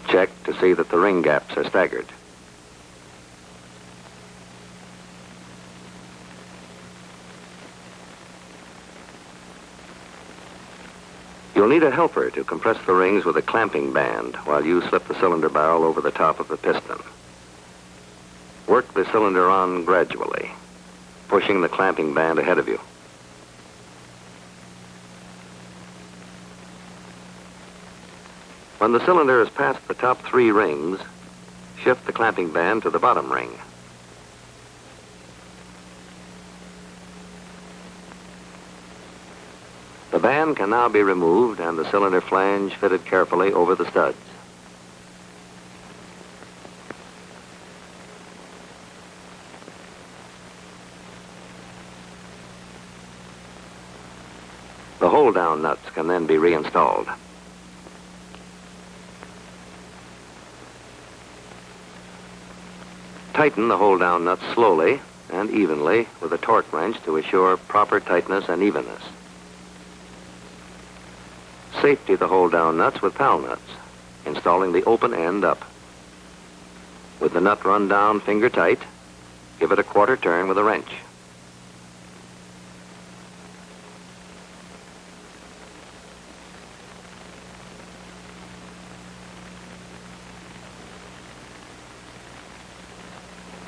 Check to see that the ring gaps are staggered. You'll need a helper to compress the rings with a clamping band while you slip the cylinder barrel over the top of the piston. Work the cylinder on gradually, pushing the clamping band ahead of you. When the cylinder is past the top 3 rings, shift the clamping band to the bottom ring. The band can now be removed and the cylinder flange fitted carefully over the studs. The hold-down nuts can then be reinstalled. Tighten the hold-down nuts slowly and evenly with a torque wrench to assure proper tightness and evenness. Safety the hold-down nuts with pal nuts, installing the open end up. With the nut run down finger tight, give it a quarter turn with a wrench.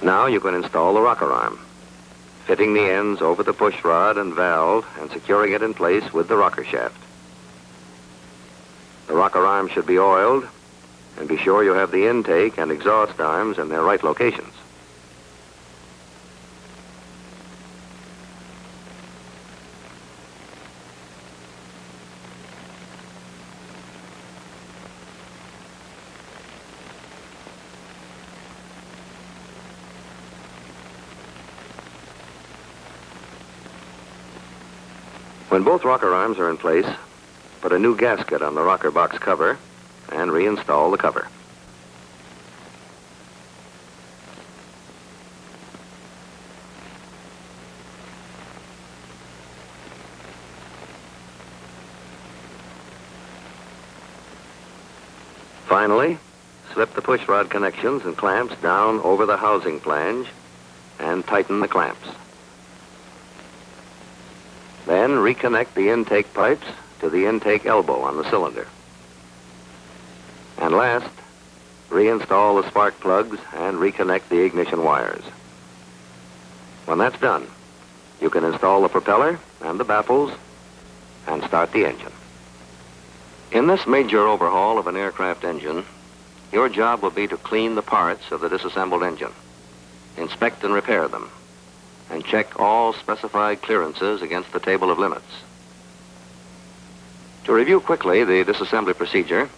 Now you can install the rocker arm, fitting the ends over the push rod and valve and securing it in place with the rocker shaft. The rocker arm should be oiled, and be sure you have the intake and exhaust arms in their right locations. When both rocker arms are in place, put a new gasket on the rocker box cover and reinstall the cover. Finally, slip the push rod connections and clamps down over the housing flange and tighten the clamps. Then reconnect the intake pipes to the intake elbow on the cylinder. And last, reinstall the spark plugs and reconnect the ignition wires. When that's done, you can install the propeller and the baffles and start the engine. In this major overhaul of an aircraft engine, your job will be to clean the parts of the disassembled engine, inspect and repair them, and check all specified clearances against the table of limits. To review quickly the disassembly procedure,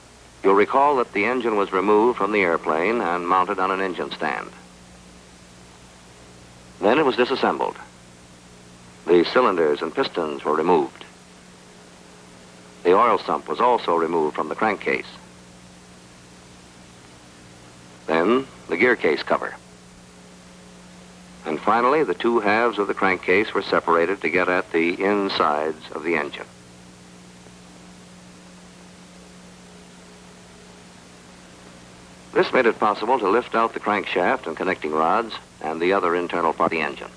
you'll recall that the engine was removed from the airplane and mounted on an engine stand. Then it was disassembled. The cylinders and pistons were removed. The oil sump was also removed from the crankcase. Then the gear case cover. And finally, the 2 halves of the crankcase were separated to get at the insides of the engine. This made it possible to lift out the crankshaft and connecting rods and the other internal part of the engine.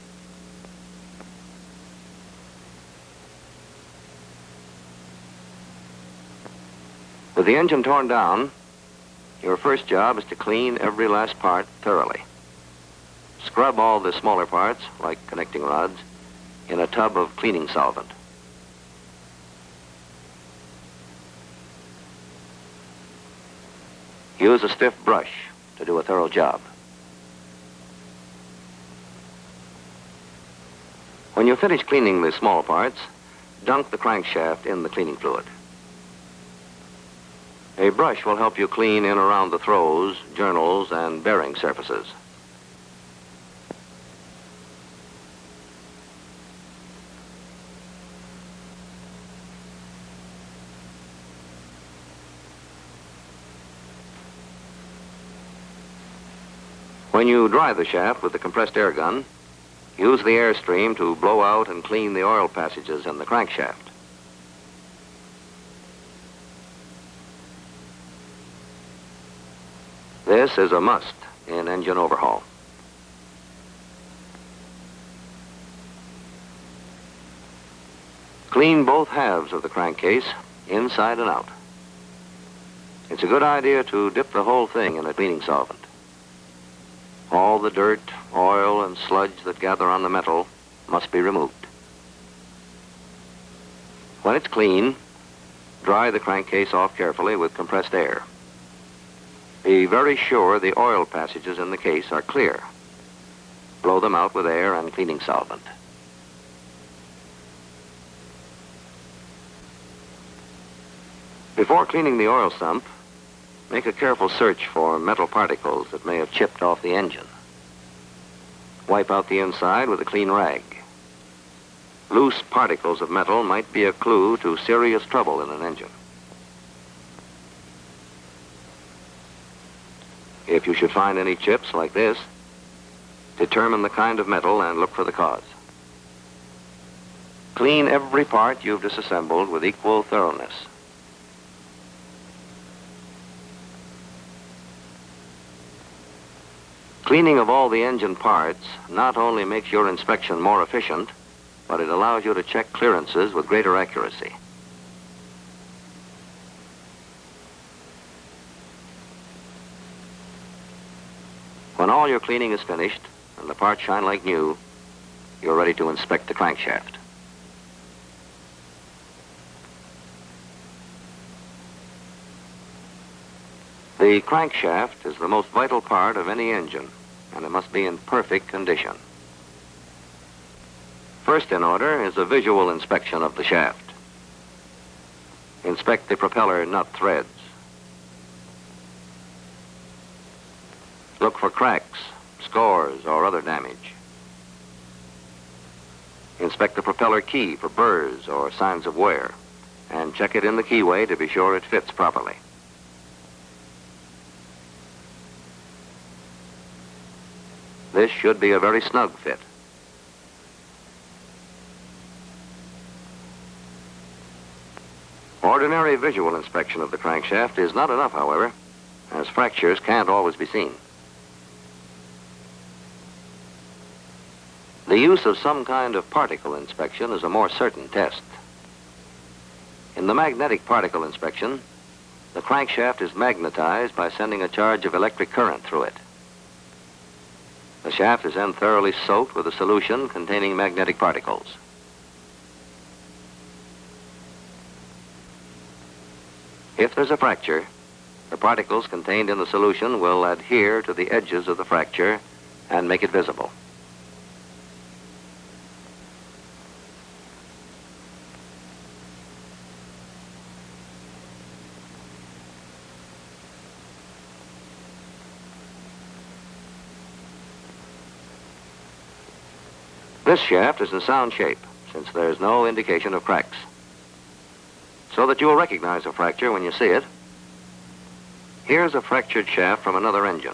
the engine torn down, your first job is to clean every last part thoroughly. Scrub all the smaller parts, like connecting rods, in a tub of cleaning solvent. Use a stiff brush to do a thorough job. When you finish cleaning the small parts, dunk the crankshaft in the cleaning fluid. A brush will help you clean in around the throws, journals, and bearing surfaces. When you dry the shaft with the compressed air gun, use the airstream to blow out and clean the oil passages in the crankshaft. This is a must in engine overhaul. Clean both halves of the crankcase, inside and out. It's a good idea to dip the whole thing in a cleaning solvent. All the dirt, oil, and sludge that gather on the metal must be removed. When it's clean, dry the crankcase off carefully with compressed air. Be very sure the oil passages in the case are clear. Blow them out with air and cleaning solvent. Before cleaning the oil sump, make a careful search for metal particles that may have chipped off the engine. Wipe out the inside with a clean rag. Loose particles of metal might be a clue to serious trouble in an engine. If you should find any chips like this, determine the kind of metal and look for the cause. Clean every part you've disassembled with equal thoroughness. Cleaning of all the engine parts not only makes your inspection more efficient, but it allows you to check clearances with greater accuracy. When all your cleaning is finished and the parts shine like new, you're ready to inspect the crankshaft. The crankshaft is the most vital part of any engine, and it must be in perfect condition. First in order is a visual inspection of the shaft. Inspect the propeller nut threads. Look for cracks, scores, or other damage. Inspect the propeller key for burrs or signs of wear, and check it in the keyway to be sure it fits properly. This should be a very snug fit. Ordinary visual inspection of the crankshaft is not enough, however, as fractures can't always be seen. The use of some kind of particle inspection is a more certain test. In the magnetic particle inspection, the crankshaft is magnetized by sending a charge of electric current through it. The shaft is then thoroughly soaked with a solution containing magnetic particles. If there's a fracture, the particles contained in the solution will adhere to the edges of the fracture and make it visible. This shaft is in sound shape, since there's no indication of cracks. So that you'll recognize a fracture when you see it, here's a fractured shaft from another engine.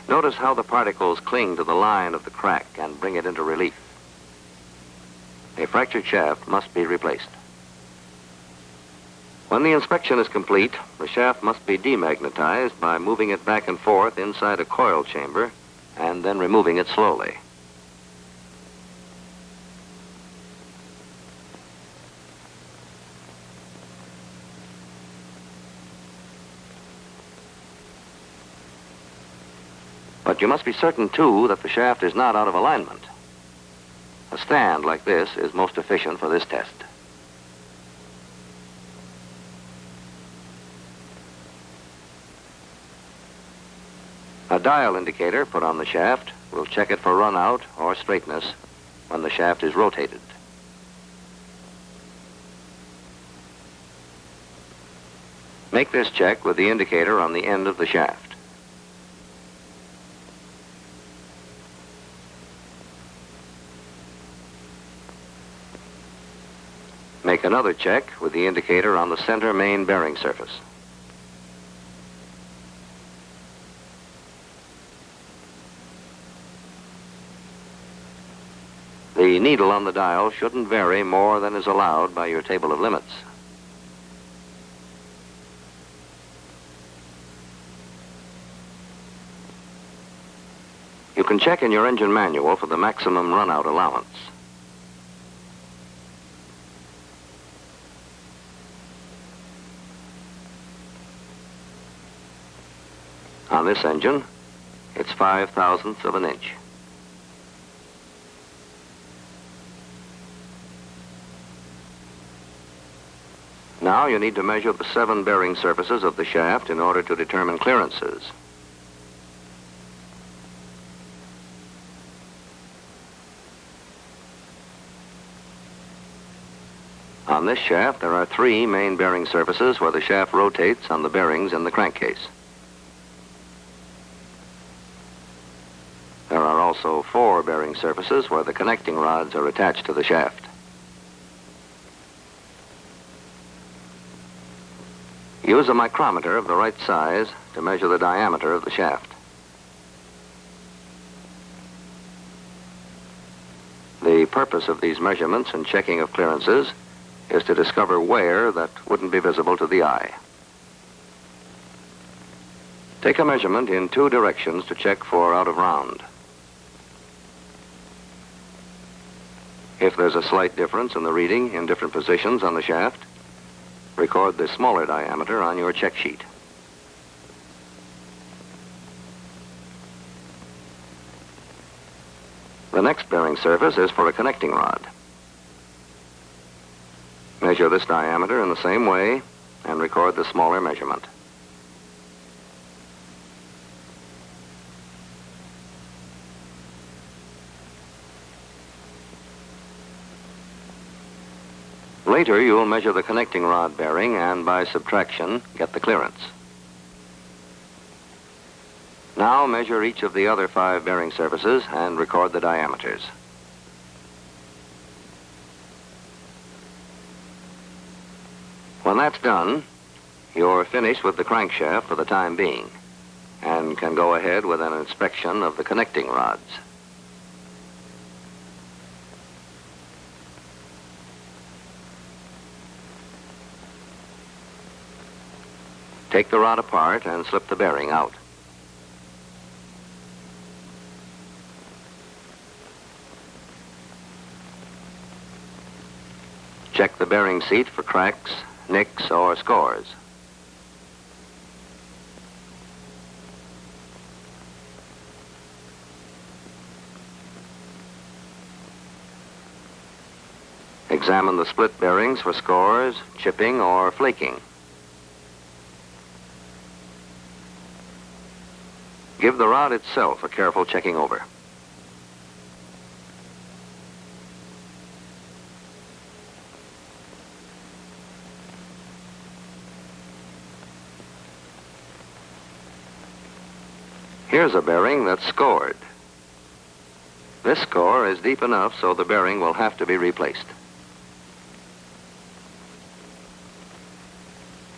Notice how the particles cling to the line of the crack and bring it into relief. A fractured shaft must be replaced. When the inspection is complete, the shaft must be demagnetized by moving it back and forth inside a coil chamber and then removing it slowly. But you must be certain, too, that the shaft is not out of alignment. A stand like this is most efficient for this test. A dial indicator put on the shaft will check it for run-out or straightness when the shaft is rotated. Make this check with the indicator on the end of the shaft. Make another check with the indicator on the center main bearing surface. The needle on the dial shouldn't vary more than is allowed by your table of limits. You can check in your engine manual for the maximum run-out allowance. On this engine, it's 5/1000ths of an inch. Now you need to measure the 7 bearing surfaces of the shaft in order to determine clearances. On this shaft, there are 3 main bearing surfaces where the shaft rotates on the bearings in the crankcase. There are also 4 bearing surfaces where the connecting rods are attached to the shaft. Use a micrometer of the right size to measure the diameter of the shaft. The purpose of these measurements and checking of clearances is to discover wear that wouldn't be visible to the eye. Take a measurement in 2 directions to check for out of round. If there's a slight difference in the reading in different positions on the shaft, record the smaller diameter on your check sheet. The next bearing surface is for a connecting rod. Measure this diameter in the same way and record the smaller measurement. Later, you'll measure the connecting rod bearing and, by subtraction, get the clearance. Now measure each of the other 5 bearing surfaces and record the diameters. When that's done, you're finished with the crankshaft for the time being and can go ahead with an inspection of the connecting rods. Take the rod apart and slip the bearing out. Check the bearing seat for cracks, nicks, or scores. Examine the split bearings for scores, chipping, or flaking. Give the rod itself a careful checking over. Here's a bearing that's scored. This score is deep enough so the bearing will have to be replaced.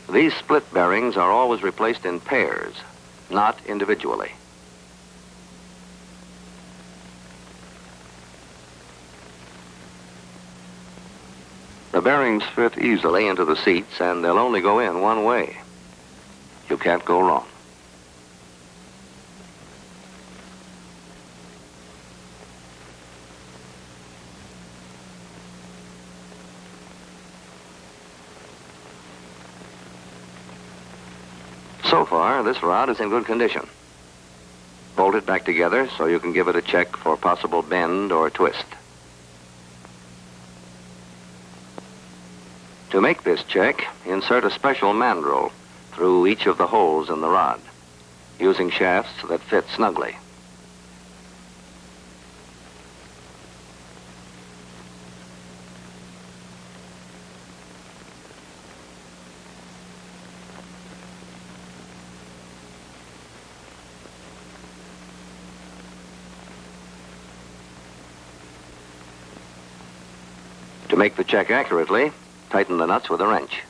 These split bearings are always replaced in pairs, not individually. The bearings fit easily into the seats and they'll only go in one way. You can't go wrong. So far, this rod is in good condition. Bolt bolt it back together so you can give it a check for possible bend or twist. To make this check, insert a special mandrel through each of the holes in the rod, using shafts that fit snugly. To make the check accurately, tighten the nuts with a wrench.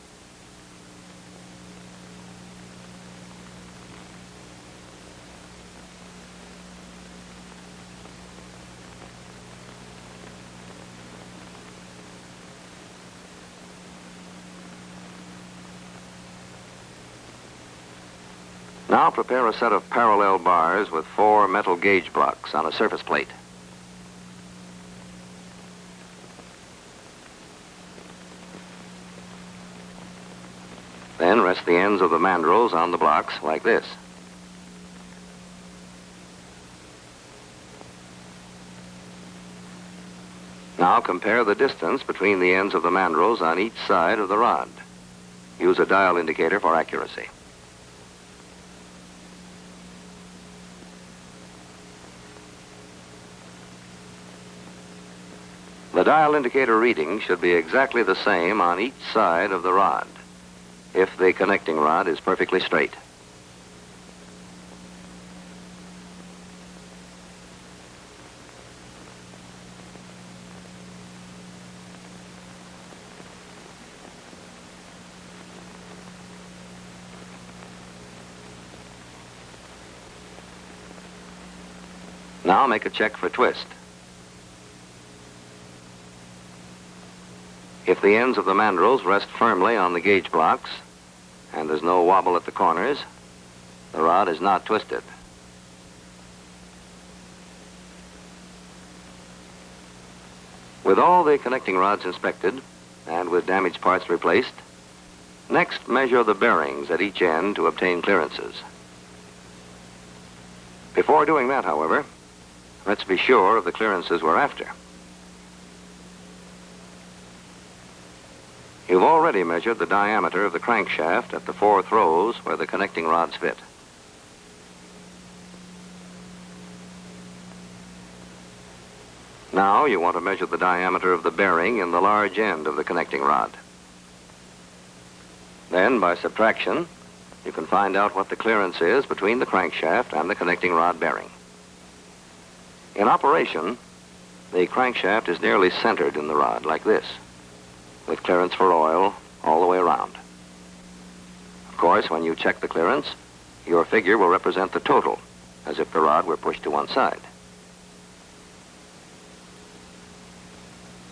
Now prepare a set of parallel bars with 4 metal gauge blocks on a surface plate. Then rest the ends of the mandrels on the blocks like this. Now compare the distance between the ends of the mandrels on each side of the rod. Use a dial indicator for accuracy. The dial indicator reading should be exactly the same on each side of the rod, if the connecting rod is perfectly straight. Now make a check for twist. If the ends of the mandrels rest firmly on the gauge blocks and there's no wobble at the corners, the rod is not twisted. With all the connecting rods inspected and with damaged parts replaced, next measure the bearings at each end to obtain clearances. Before doing that, however, let's be sure of the clearances we're after. You've already measured the diameter of the crankshaft at the 4 throws where the connecting rods fit. Now you want to measure the diameter of the bearing in the large end of the connecting rod. Then, by subtraction, you can find out what the clearance is between the crankshaft and the connecting rod bearing. In operation, the crankshaft is nearly centered in the rod, like this, with clearance for oil all the way around. Of course, when you check the clearance, your figure will represent the total, as if the rod were pushed to one side.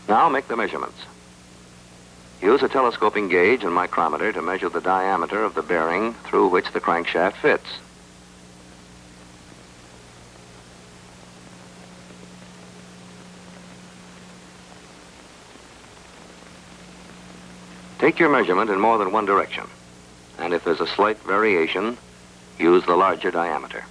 Now make the measurements. Use a telescoping gauge and micrometer to measure the diameter of the bearing through which the crankshaft fits. Take your measurement in more than one direction, and if there's a slight variation, use the larger diameter.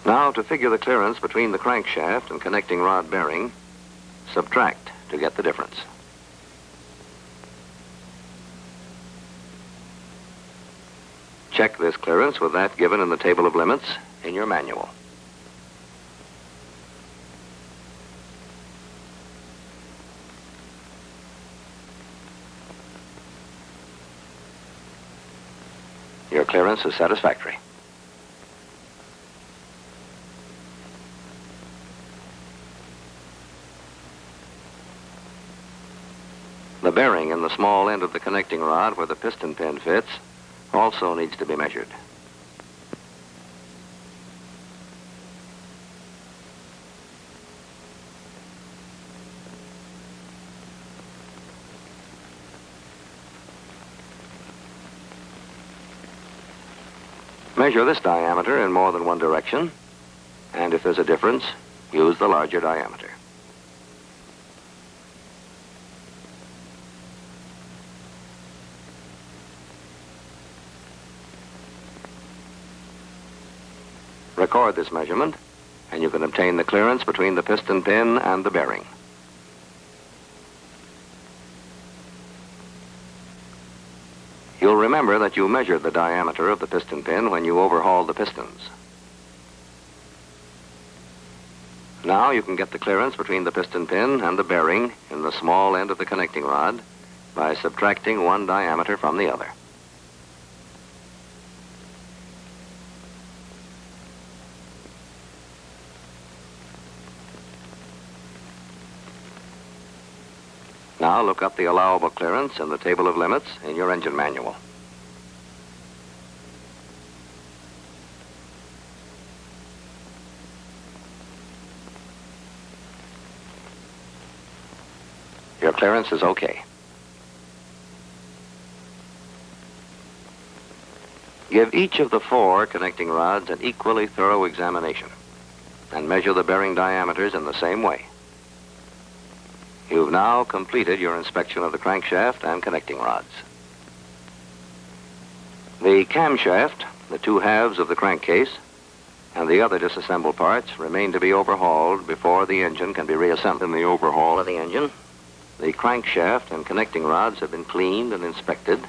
Now, to figure the clearance between the crankshaft and connecting rod bearing, subtract to get the difference. Check this clearance with that given in the table of limits in your manual. Your clearance is satisfactory. The bearing in the small end of the connecting rod where the piston pin fits also needs to be measured. Measure this diameter in more than one direction, and if there's a difference, use the larger diameter. Record this measurement, and you can obtain the clearance between the piston pin and the bearing. You'll remember that you measured the diameter of the piston pin when you overhauled the pistons. Now you can get the clearance between the piston pin and the bearing in the small end of the connecting rod by subtracting one diameter from the other. Now look up the allowable clearance in the table of limits in your engine manual. Your clearance is okay. Give each of the 4 connecting rods an equally thorough examination and measure the bearing diameters in the same way. You've now completed your inspection of the crankshaft and connecting rods. The camshaft, the 2 halves of the crankcase, and the other disassembled parts remain to be overhauled before the engine can be reassembled. In the overhaul of the engine, the crankshaft and connecting rods have been cleaned and inspected,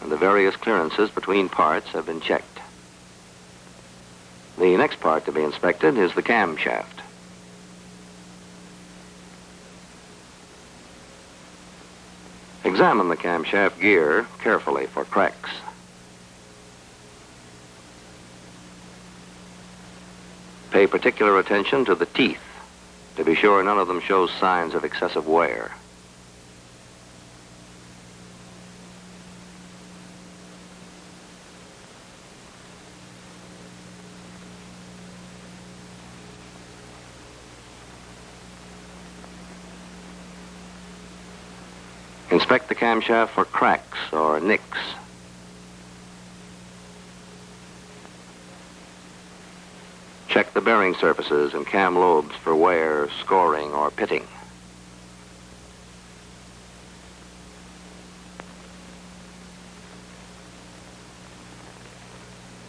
and the various clearances between parts have been checked. The next part to be inspected is the camshaft. Examine the camshaft gear carefully for cracks. Pay particular attention to the teeth to be sure none of them shows signs of excessive wear. Inspect the camshaft for cracks or nicks. Check the bearing surfaces and cam lobes for wear, scoring, or pitting.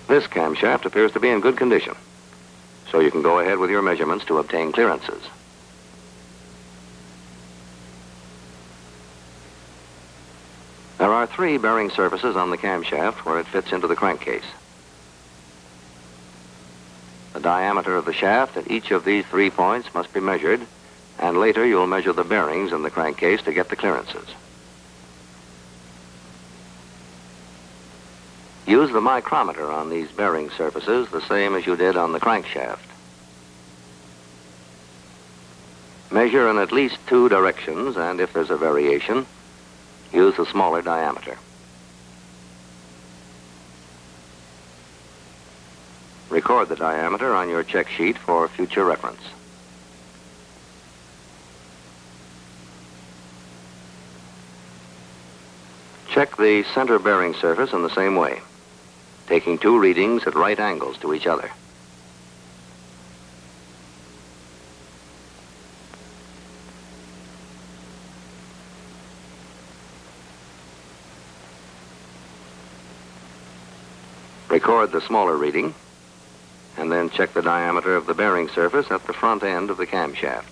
This camshaft appears to be in good condition, so you can go ahead with your measurements to obtain clearances. There are 3 bearing surfaces on the camshaft where it fits into the crankcase. The diameter of the shaft at each of these 3 points must be measured, and later you'll measure the bearings in the crankcase to get the clearances. Use the micrometer on these bearing surfaces the same as you did on the crankshaft. Measure in at least 2 directions, and if there's a variation, use the smaller diameter. Record the diameter on your check sheet for future reference. Check the center bearing surface in the same way, taking 2 readings at right angles to each other. Record the smaller reading, and then check the diameter of the bearing surface at the front end of the camshaft.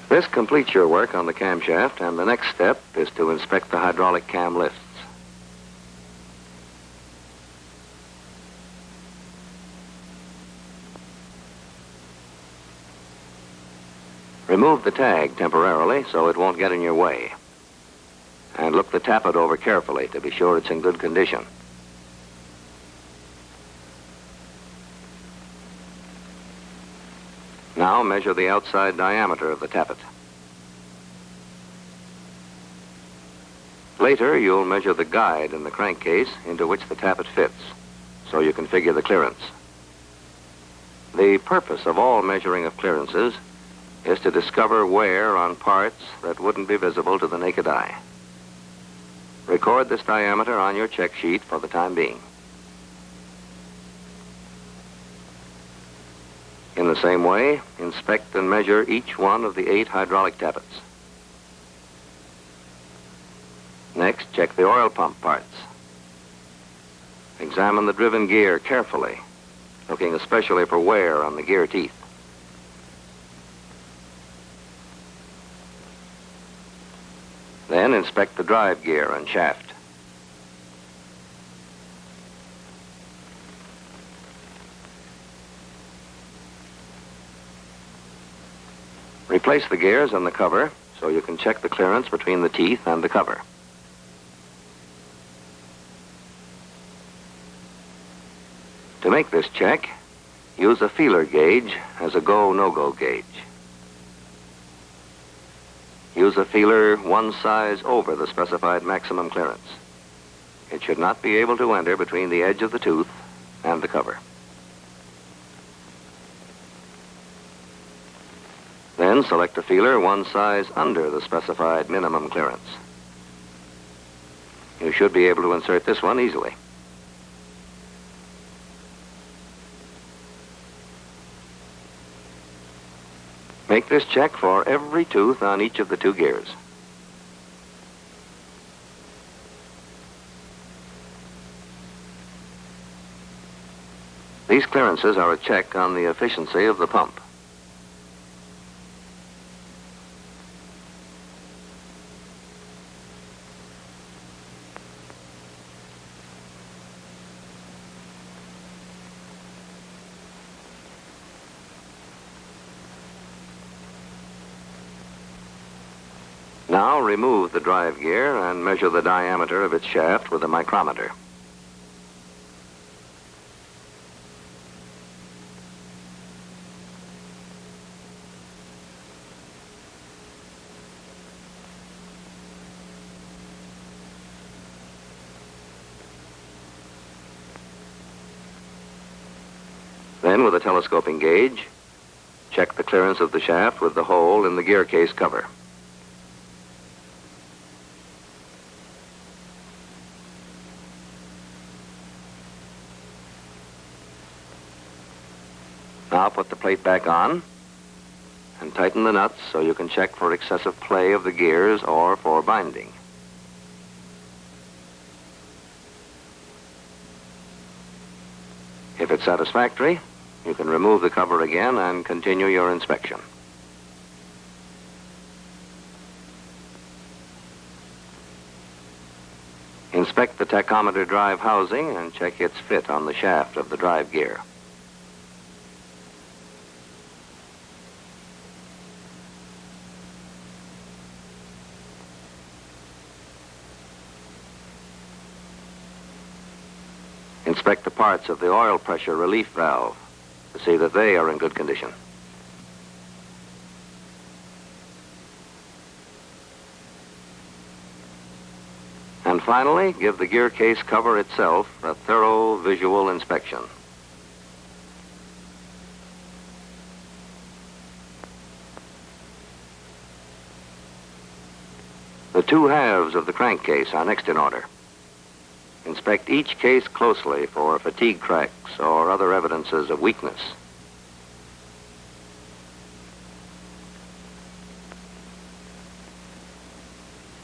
This completes your work on the camshaft, and the next step is to inspect the hydraulic cam lifts. Remove the tag temporarily so it won't get in your way. And look the tappet over carefully to be sure it's in good condition. Now measure the outside diameter of the tappet. Later, you'll measure the guide in the crankcase into which the tappet fits, so you can figure the clearance. The purpose of all measuring of clearances is to discover wear on parts that wouldn't be visible to the naked eye. Record this diameter on your check sheet for the time being. In the same way, inspect and measure each one of the 8 hydraulic tappets. Next, check the oil pump parts. Examine the driven gear carefully, looking especially for wear on the gear teeth. Then inspect the drive gear and shaft. Replace the gears and the cover so you can check the clearance between the teeth and the cover. To make this check, use a feeler gauge as a go-no-go gauge. Use a feeler one size over the specified maximum clearance. It should not be able to enter between the edge of the tooth and the cover. Then select a feeler one size under the specified minimum clearance. You should be able to insert this one easily. Make this check for every tooth on each of the 2 gears. These clearances are a check on the efficiency of the pump. Now remove the drive gear and measure the diameter of its shaft with a micrometer. Then, with a telescoping gauge, check the clearance of the shaft with the hole in the gear case cover. Now put the plate back on and tighten the nuts so you can check for excessive play of the gears or for binding. If it's satisfactory, you can remove the cover again and continue your inspection. Inspect the tachometer drive housing and check its fit on the shaft of the drive gear. Inspect the parts of the oil pressure relief valve to see that they are in good condition. And finally, give the gear case cover itself a thorough visual inspection. The 2 halves of the crankcase are next in order. Inspect each case closely for fatigue cracks or other evidences of weakness.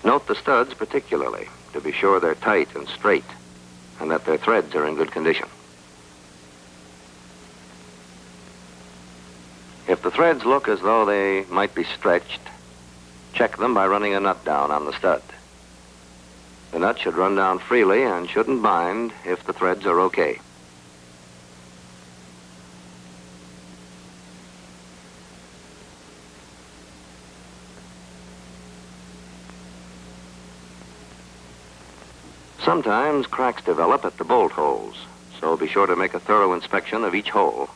Note the studs particularly to be sure they're tight and straight and that their threads are in good condition. If the threads look as though they might be stretched, check them by running a nut down on the stud. The nut should run down freely and shouldn't bind if the threads are okay. Sometimes cracks develop at the bolt holes, so be sure to make a thorough inspection of each hole.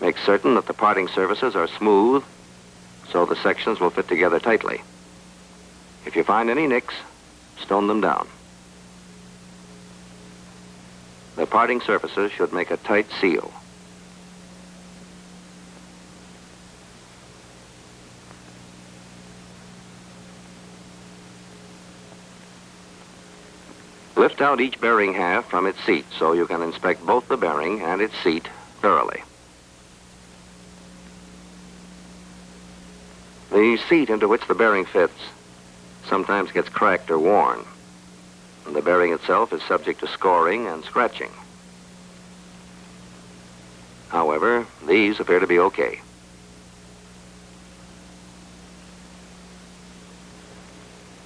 Make certain that the parting surfaces are smooth so the sections will fit together tightly. If you find any nicks, stone them down. The parting surfaces should make a tight seal. Lift out each bearing half from its seat so you can inspect both the bearing and its seat thoroughly. The seat into which the bearing fits sometimes gets cracked or worn, and the bearing itself is subject to scoring and scratching. However, these appear to be okay.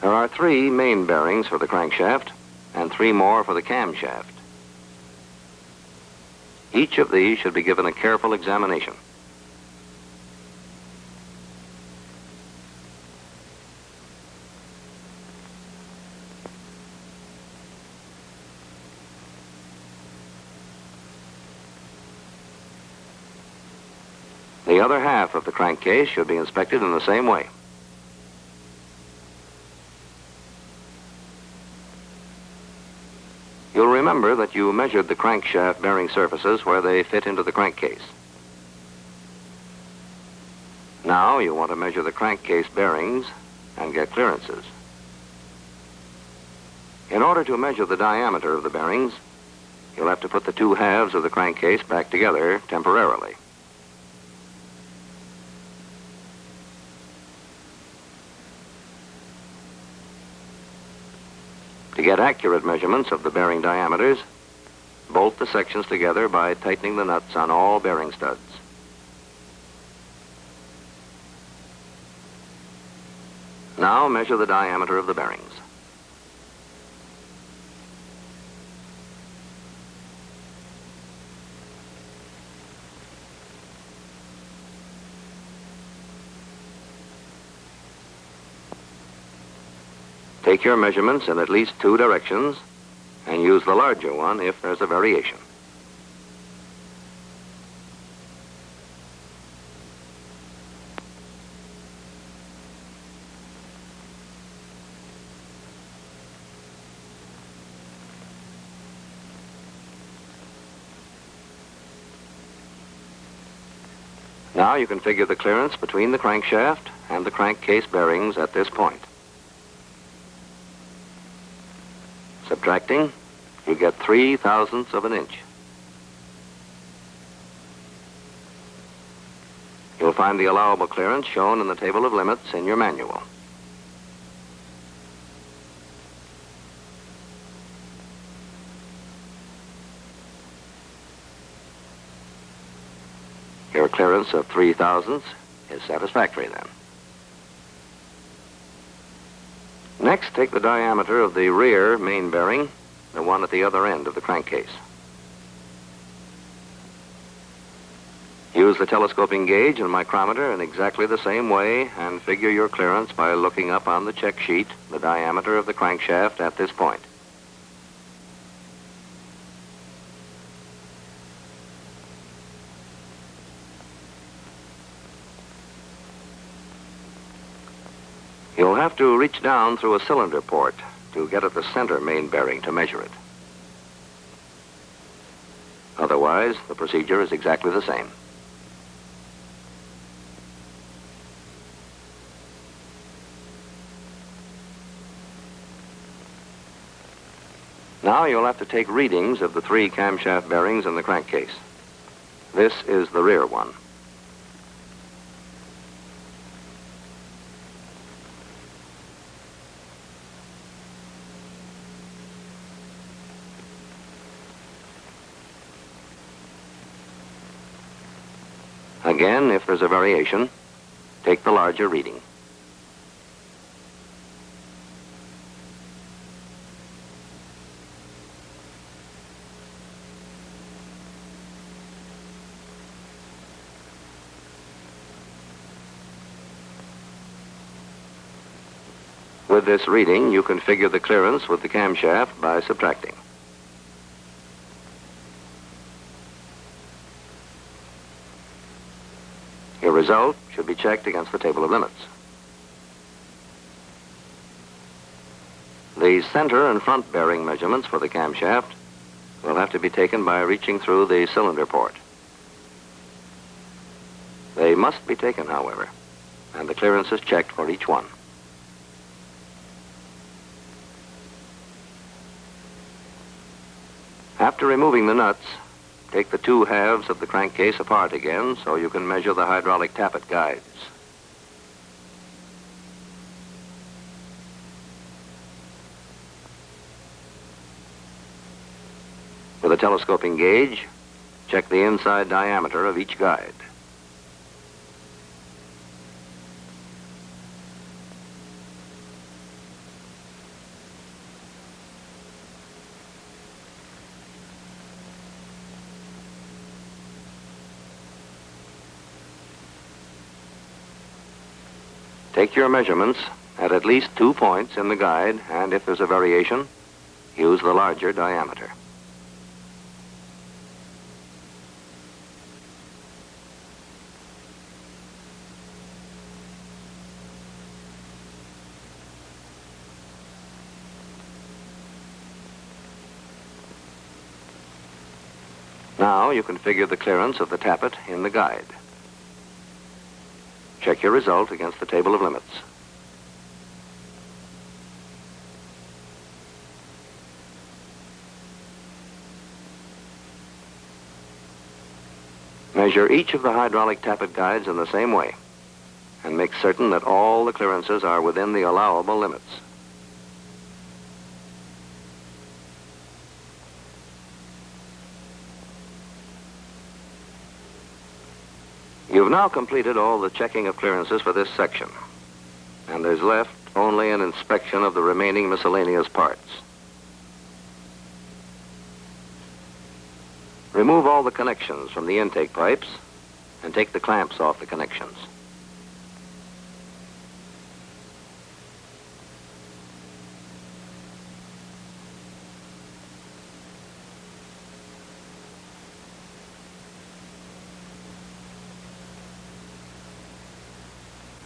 There are 3 main bearings for the crankshaft and 3 more for the camshaft. Each of these should be given a careful examination. The other half of the crankcase should be inspected in the same way. You'll remember that you measured the crankshaft bearing surfaces where they fit into the crankcase. Now you want to measure the crankcase bearings and get clearances. In order to measure the diameter of the bearings, you'll have to put the 2 halves of the crankcase back together temporarily. To get accurate measurements of the bearing diameters, bolt the sections together by tightening the nuts on all bearing studs. Now measure the diameter of the bearings. Take your measurements in at least 2 directions and use the larger one if there's a variation. Now you can figure the clearance between the crankshaft and the crankcase bearings at this point. Subtracting, you get 3/1000ths of an inch. You'll find the allowable clearance shown in the table of limits in your manual. Your clearance of 3/1000ths is satisfactory then. Next, take the diameter of the rear main bearing, the one at the other end of the crankcase. Use the telescoping gauge and micrometer in exactly the same way and figure your clearance by looking up on the check sheet the diameter of the crankshaft at this point. You'll have to reach down through a cylinder port to get at the center main bearing to measure it. Otherwise, the procedure is exactly the same. Now you'll have to take readings of the 3 camshaft bearings in the crankcase. This is the rear one. Again, if there's a variation, take the larger reading. With this reading, you can figure the clearance with the camshaft by subtracting. Your result should be checked against the table of limits. The center and front bearing measurements for the camshaft will have to be taken by reaching through the cylinder port. They must be taken, however, and the clearance is checked for each one. After removing the nuts, take the two halves of the crankcase apart again so you can measure the hydraulic tappet guides. With a telescoping gauge, check the inside diameter of each guide. Take your measurements at least 2 points in the guide, and if there's a variation, use the larger diameter. Now you can figure the clearance of the tappet in the guide. Check your result against the table of limits. Measure each of the hydraulic tappet guides in the same way and make certain that all the clearances are within the allowable limits. You've now completed all the checking of clearances for this section, and there's left only an inspection of the remaining miscellaneous parts. Remove all the connections from the intake pipes and take the clamps off the connections.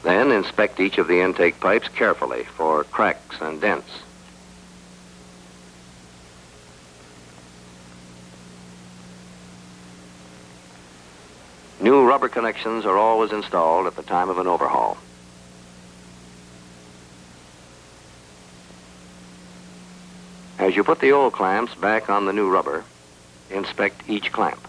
Then inspect each of the intake pipes carefully for cracks and dents. New rubber connections are always installed at the time of an overhaul. As you put the old clamps back on the new rubber, inspect each clamp.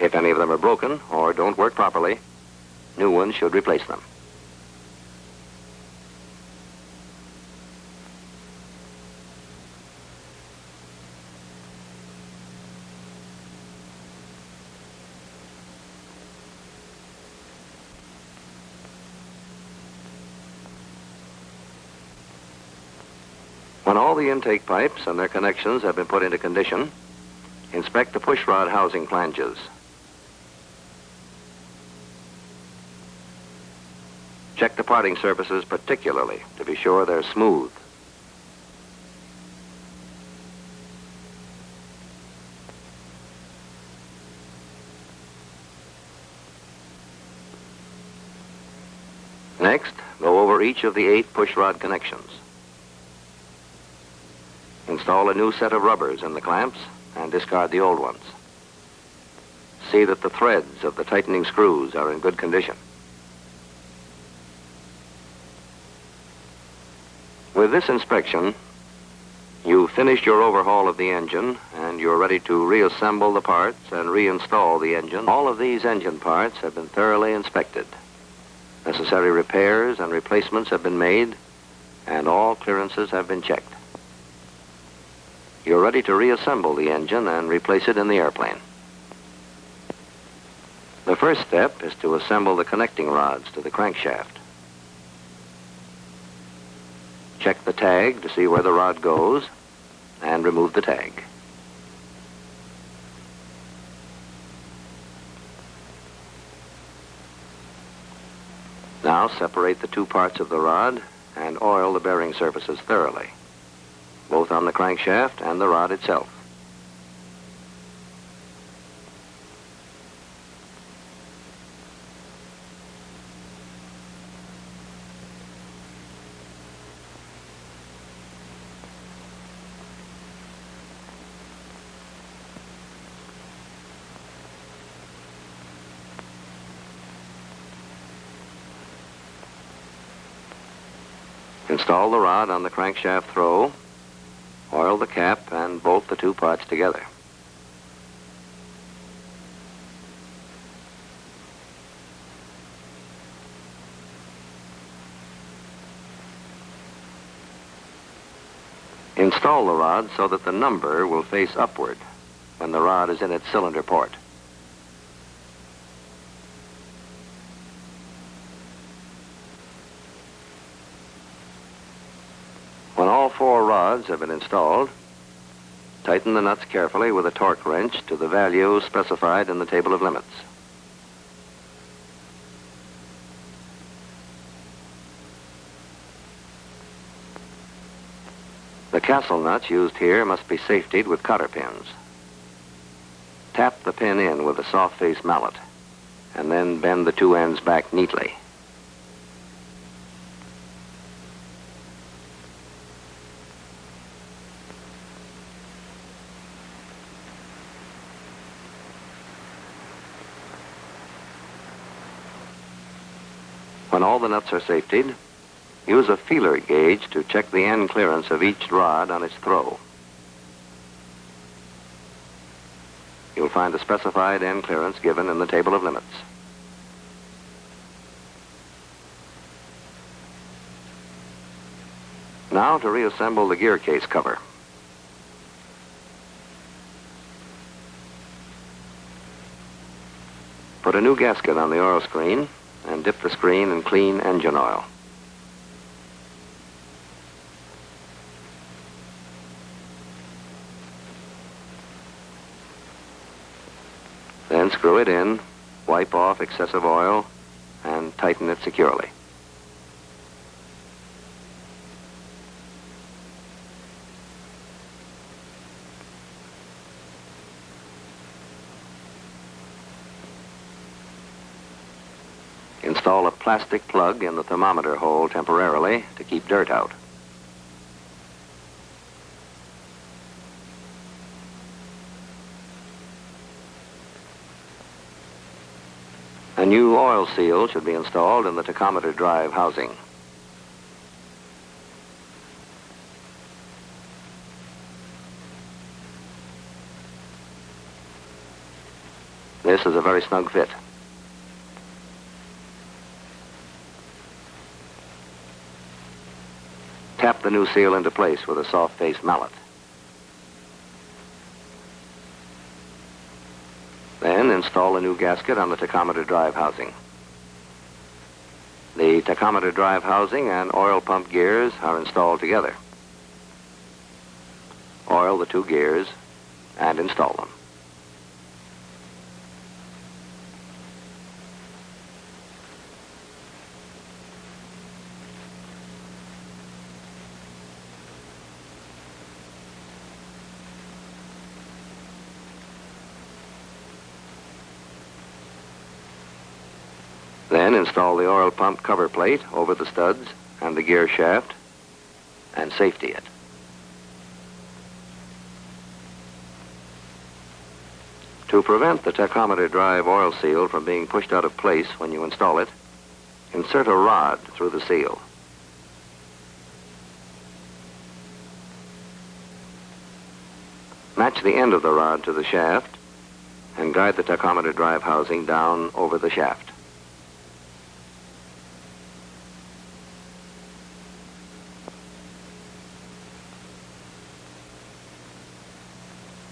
If any of them are broken or don't work properly, new ones should replace them. When all the intake pipes and their connections have been put into condition, inspect the pushrod housing flanges. Check the parting surfaces particularly to be sure they're smooth. Next, go over each of the 8 pushrod connections. Install a new set of rubbers in the clamps and discard the old ones. See that the threads of the tightening screws are in good condition. With this inspection, you've finished your overhaul of the engine and you're ready to reassemble the parts and reinstall the engine. All of these engine parts have been thoroughly inspected. Necessary repairs and replacements have been made, and all clearances have been checked. You're ready to reassemble the engine and replace it in the airplane. The first step is to assemble the connecting rods to the crankshaft. Check the tag to see where the rod goes and remove the tag. Now separate the 2 parts of the rod and oil the bearing surfaces thoroughly, both on the crankshaft and the rod itself. Install the rod on the crankshaft throw, oil the cap, and bolt the two parts together. Install the rod so that the number will face upward when the rod is in its cylinder port. When all four rods have been installed, tighten the nuts carefully with a torque wrench to the value specified in the table of limits. The castle nuts used here must be safetied with cotter pins. Tap the pin in with a soft face mallet, and then bend the two ends back neatly. When all the nuts are safetied, use a feeler gauge to check the end clearance of each rod on its throw. You'll find the specified end clearance given in the table of limits. Now to reassemble the gear case cover. Put a new gasket on the oil screen and dip the screen in clean engine oil. Then screw it in, wipe off excessive oil, and tighten it securely. Install a plastic plug in the thermometer hole temporarily to keep dirt out. A new oil seal should be installed in the tachometer drive housing. This is a very snug fit. Tap the new seal into place with a soft face mallet. Then install a new gasket on the tachometer drive housing. The tachometer drive housing and oil pump gears are installed together. Oil the two gears and install them. Then install the oil pump cover plate over the studs and the gear shaft and safety it. To prevent the tachometer drive oil seal from being pushed out of place when you install it, insert a rod through the seal. Match the end of the rod to the shaft and guide the tachometer drive housing down over the shaft.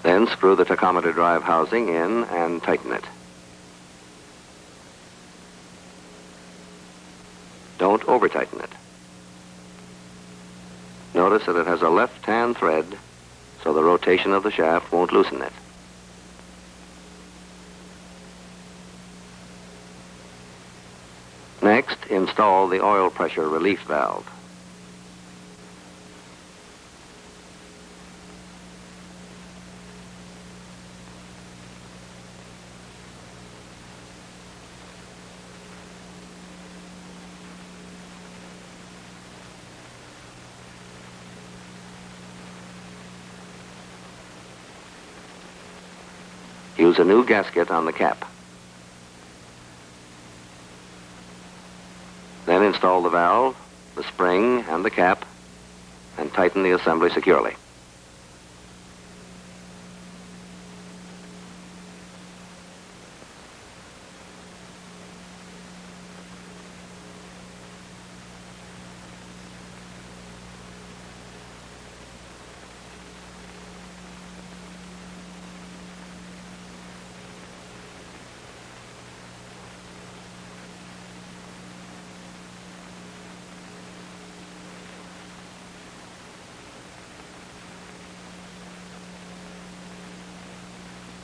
Then screw the tachometer drive housing in and tighten it. Don't over-tighten it. Notice that it has a left-hand thread, so the rotation of the shaft won't loosen it. Next, install the oil pressure relief valve. Use a new gasket on the cap. Then install the valve, the spring and the cap, and tighten the assembly securely.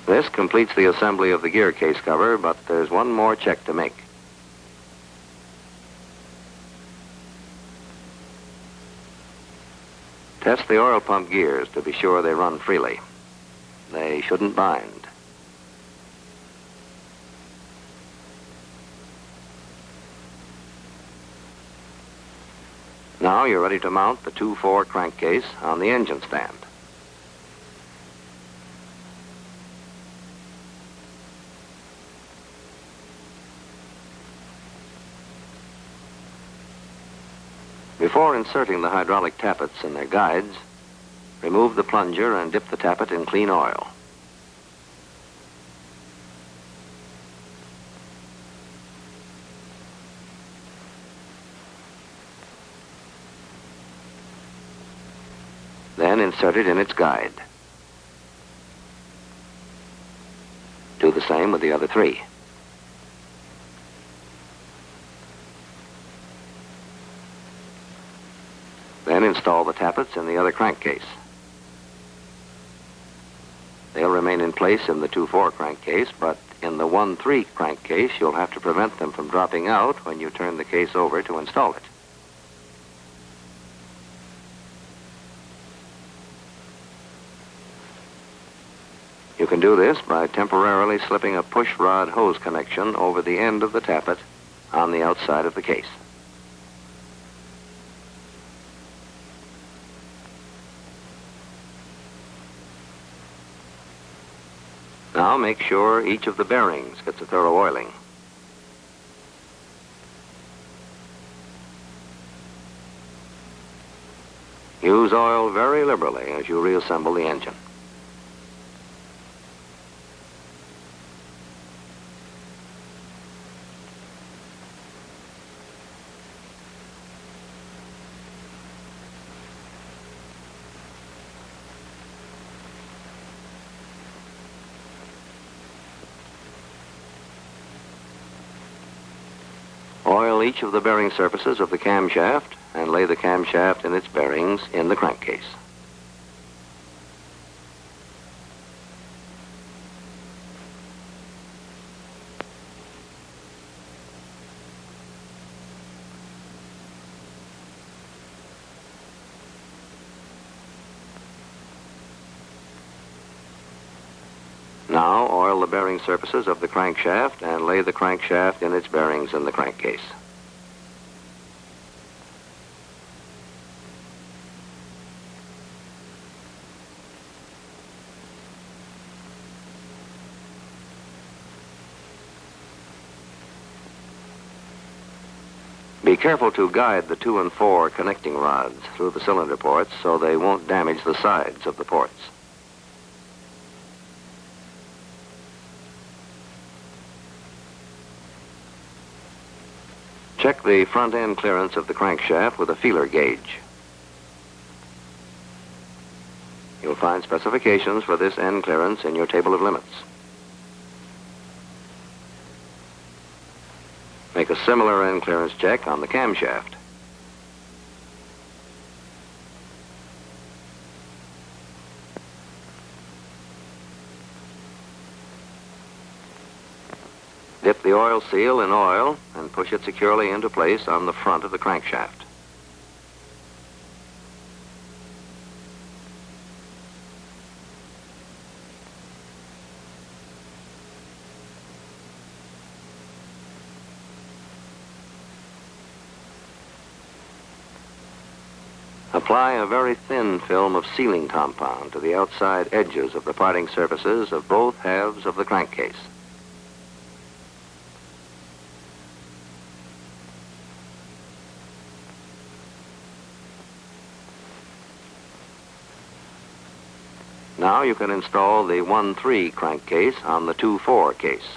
This completes the assembly of the gear case cover, but there's one more check to make. Test the oil pump gears to be sure they run freely. They shouldn't bind. Now you're ready to mount the 2-4 crankcase on the engine stand. Before inserting the hydraulic tappets in their guides, remove the plunger and dip the tappet in clean oil. Then insert it in its guide. Do the same with the other 3. Then install the tappets in the other crankcase. They'll remain in place in the 2-4 crankcase, but in the 1-3 crankcase, you'll have to prevent them from dropping out when you turn the case over to install it. You can do this by temporarily slipping a push rod hose connection over the end of the tappet on the outside of the case. Now make sure each of the bearings gets a thorough oiling. Use oil very liberally as you reassemble the engine. Oil each of the bearing surfaces of the camshaft and lay the camshaft and its bearings in the crankcase. Now oil the bearing surfaces of the crankshaft and lay the crankshaft and its bearings in the crankcase. Be careful to guide the 2 and 4 connecting rods through the cylinder ports so they won't damage the sides of the ports. Check the front end clearance of the crankshaft with a feeler gauge. You'll find specifications for this end clearance in your table of limits. Make a similar end clearance check on the camshaft. Dip the oil seal in oil and push it securely into place on the front of the crankshaft. Apply a very thin film of sealing compound to the outside edges of the parting surfaces of both halves of the crankcase. Now you can install the 1-3 crankcase on the 2-4 case.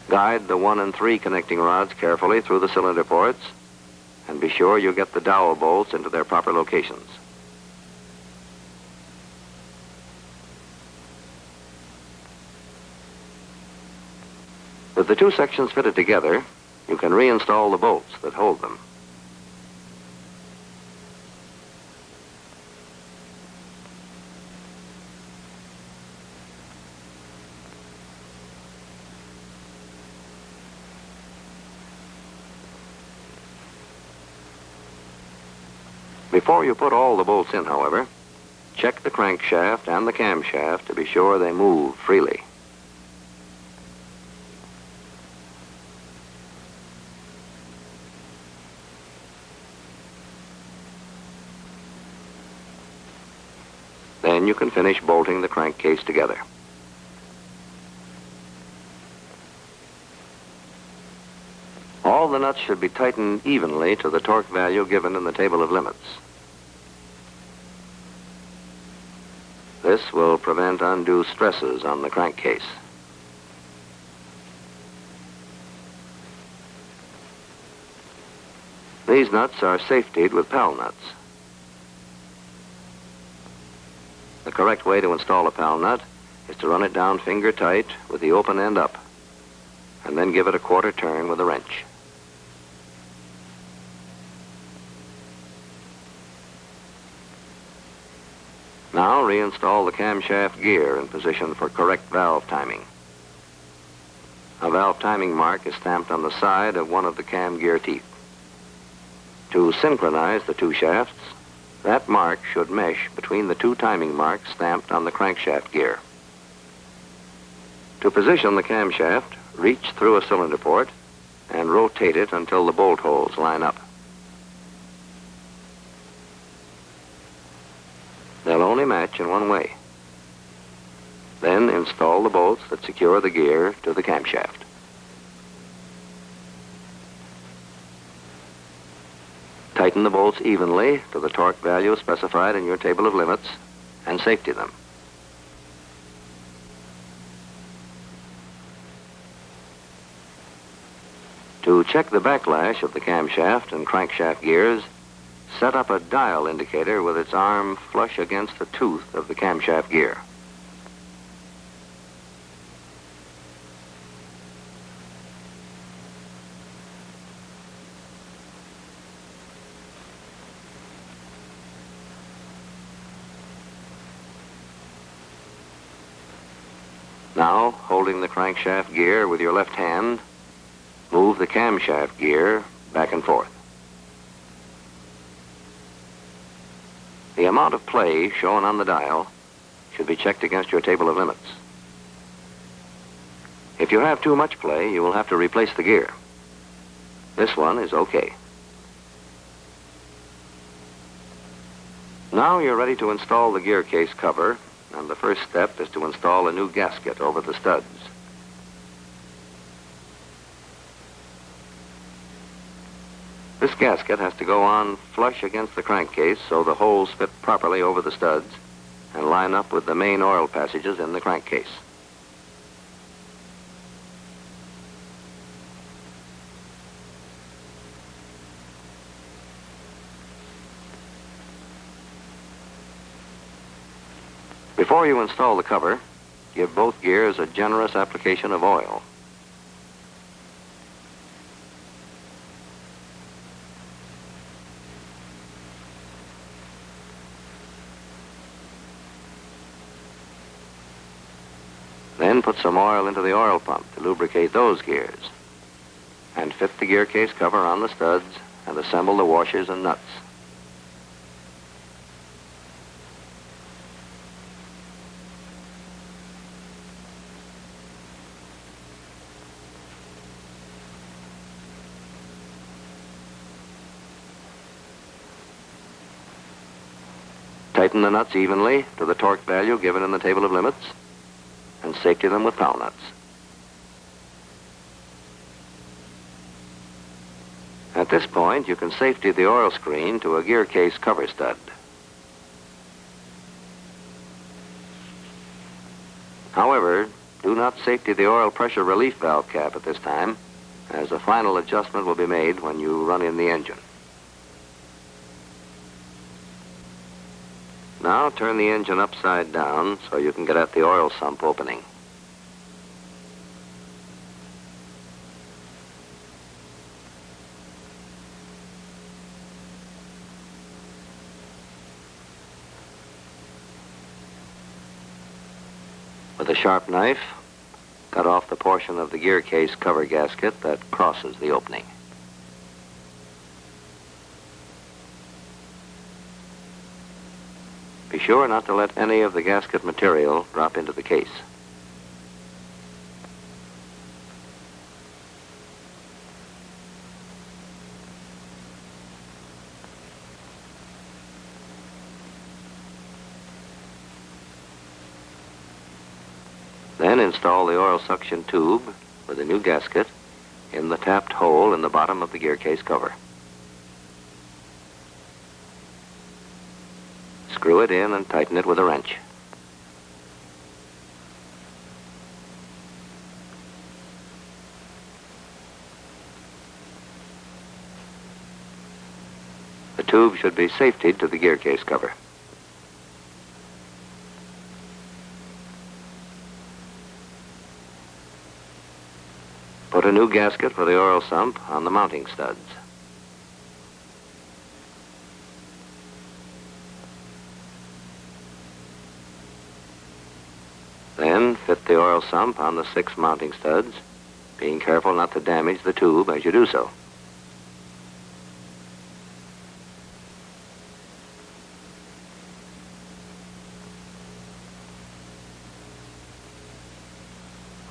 Guide the 1 and 3 connecting rods carefully through the cylinder ports and be sure you get the dowel bolts into their proper locations. With the two sections fitted together, you can reinstall the bolts that hold them. Before you put all the bolts in, however, check the crankshaft and the camshaft to be sure they move freely. Then you can finish bolting the crankcase together. All the nuts should be tightened evenly to the torque value given in the table of limits. This will prevent undue stresses on the crankcase. These nuts are safetied with pal nuts. The correct way to install a pal nut is to run it down finger tight with the open end up, and then give it a quarter turn with a wrench. Now reinstall the camshaft gear in position for correct valve timing. A valve timing mark is stamped on the side of one of the cam gear teeth. To synchronize the two shafts, that mark should mesh between the two timing marks stamped on the crankshaft gear. To position the camshaft, reach through a cylinder port and rotate it until the bolt holes line up. They'll only match in one way. Then install the bolts that secure the gear to the camshaft. Tighten the bolts evenly to the torque value specified in your table of limits and safety them. To check the backlash of the camshaft and crankshaft gears, set up a dial indicator with its arm flush against the tooth of the camshaft gear. Now, holding the crankshaft gear with your left hand, move the camshaft gear back and forth. The amount of play shown on the dial should be checked against your table of limits. If you have too much play, you will have to replace the gear. This one is okay. Now you're ready to install the gear case cover, and the first step is to install a new gasket over the studs. This gasket has to go on flush against the crankcase so the holes fit properly over the studs and line up with the main oil passages in the crankcase. Before you install the cover, give both gears a generous application of oil. Then put some oil into the oil pump to lubricate those gears, and fit the gear case cover on the studs and assemble the washers and nuts. Tighten the nuts evenly to the torque value given in the table of limits and safety them with pal nuts. this point, you can safety the oil screen to a gear case cover stud. However, do not safety the oil pressure relief valve cap at this time, as a final adjustment will be made when you run in the engine. Now turn the engine upside down so you can get at the oil sump opening. With a sharp knife, cut off the portion of the gear case cover gasket that crosses the opening. Be sure not to let any of the gasket material drop into the case. Then install the oil suction tube with a new gasket in the tapped hole in the bottom of the gear case cover. Screw it in and tighten it with a wrench. The tube should be safetied to the gear case cover. Put a new gasket for the oil sump on the mounting studs. Then fit the oil sump on the 6 mounting studs, being careful not to damage the tube as you do so.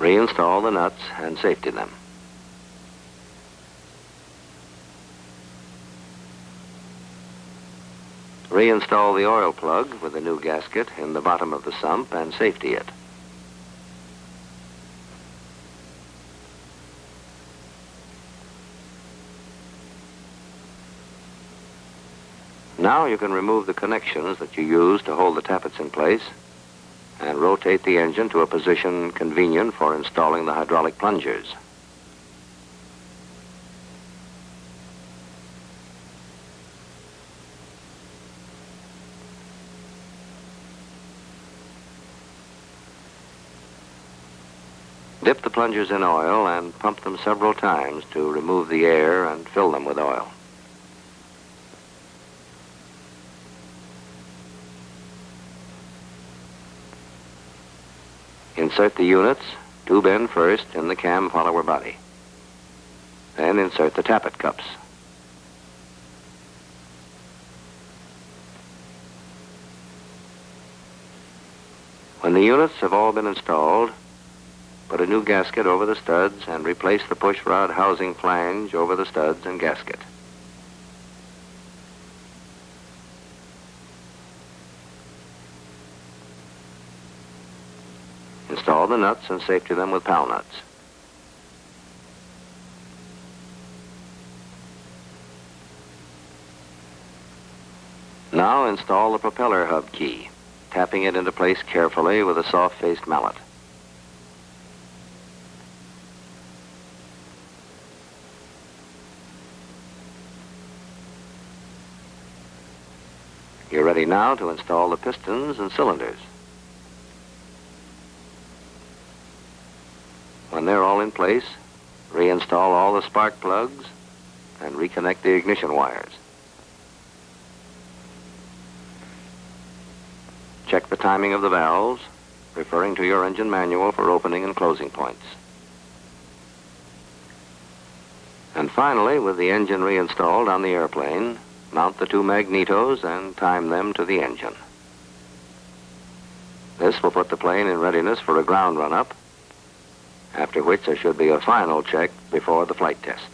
Reinstall the nuts and safety them. Reinstall the oil plug with a new gasket in the bottom of the sump and safety it. Now you can remove the connections that you use to hold the tappets in place and rotate the engine to a position convenient for installing the hydraulic plungers. Dip the plungers in oil and pump them several times to remove the air and fill them with oil. Insert the units, tube end first, in the cam follower body. Then insert the tappet cups. When the units have all been installed, put a new gasket over the studs and replace the push rod housing flange over the studs and gasket. Install the nuts and safety them with pal nuts. Now install the propeller hub key, tapping it into place carefully with a soft-faced mallet. You're ready now to install the pistons and cylinders. When they're all in place, reinstall all the spark plugs and reconnect the ignition wires. Check the timing of the valves, referring to your engine manual for opening and closing points. And finally, with the engine reinstalled on the airplane, mount the 2 magnetos and time them to the engine. This will put the plane in readiness for a ground run-up, after which there should be a final check before the flight test.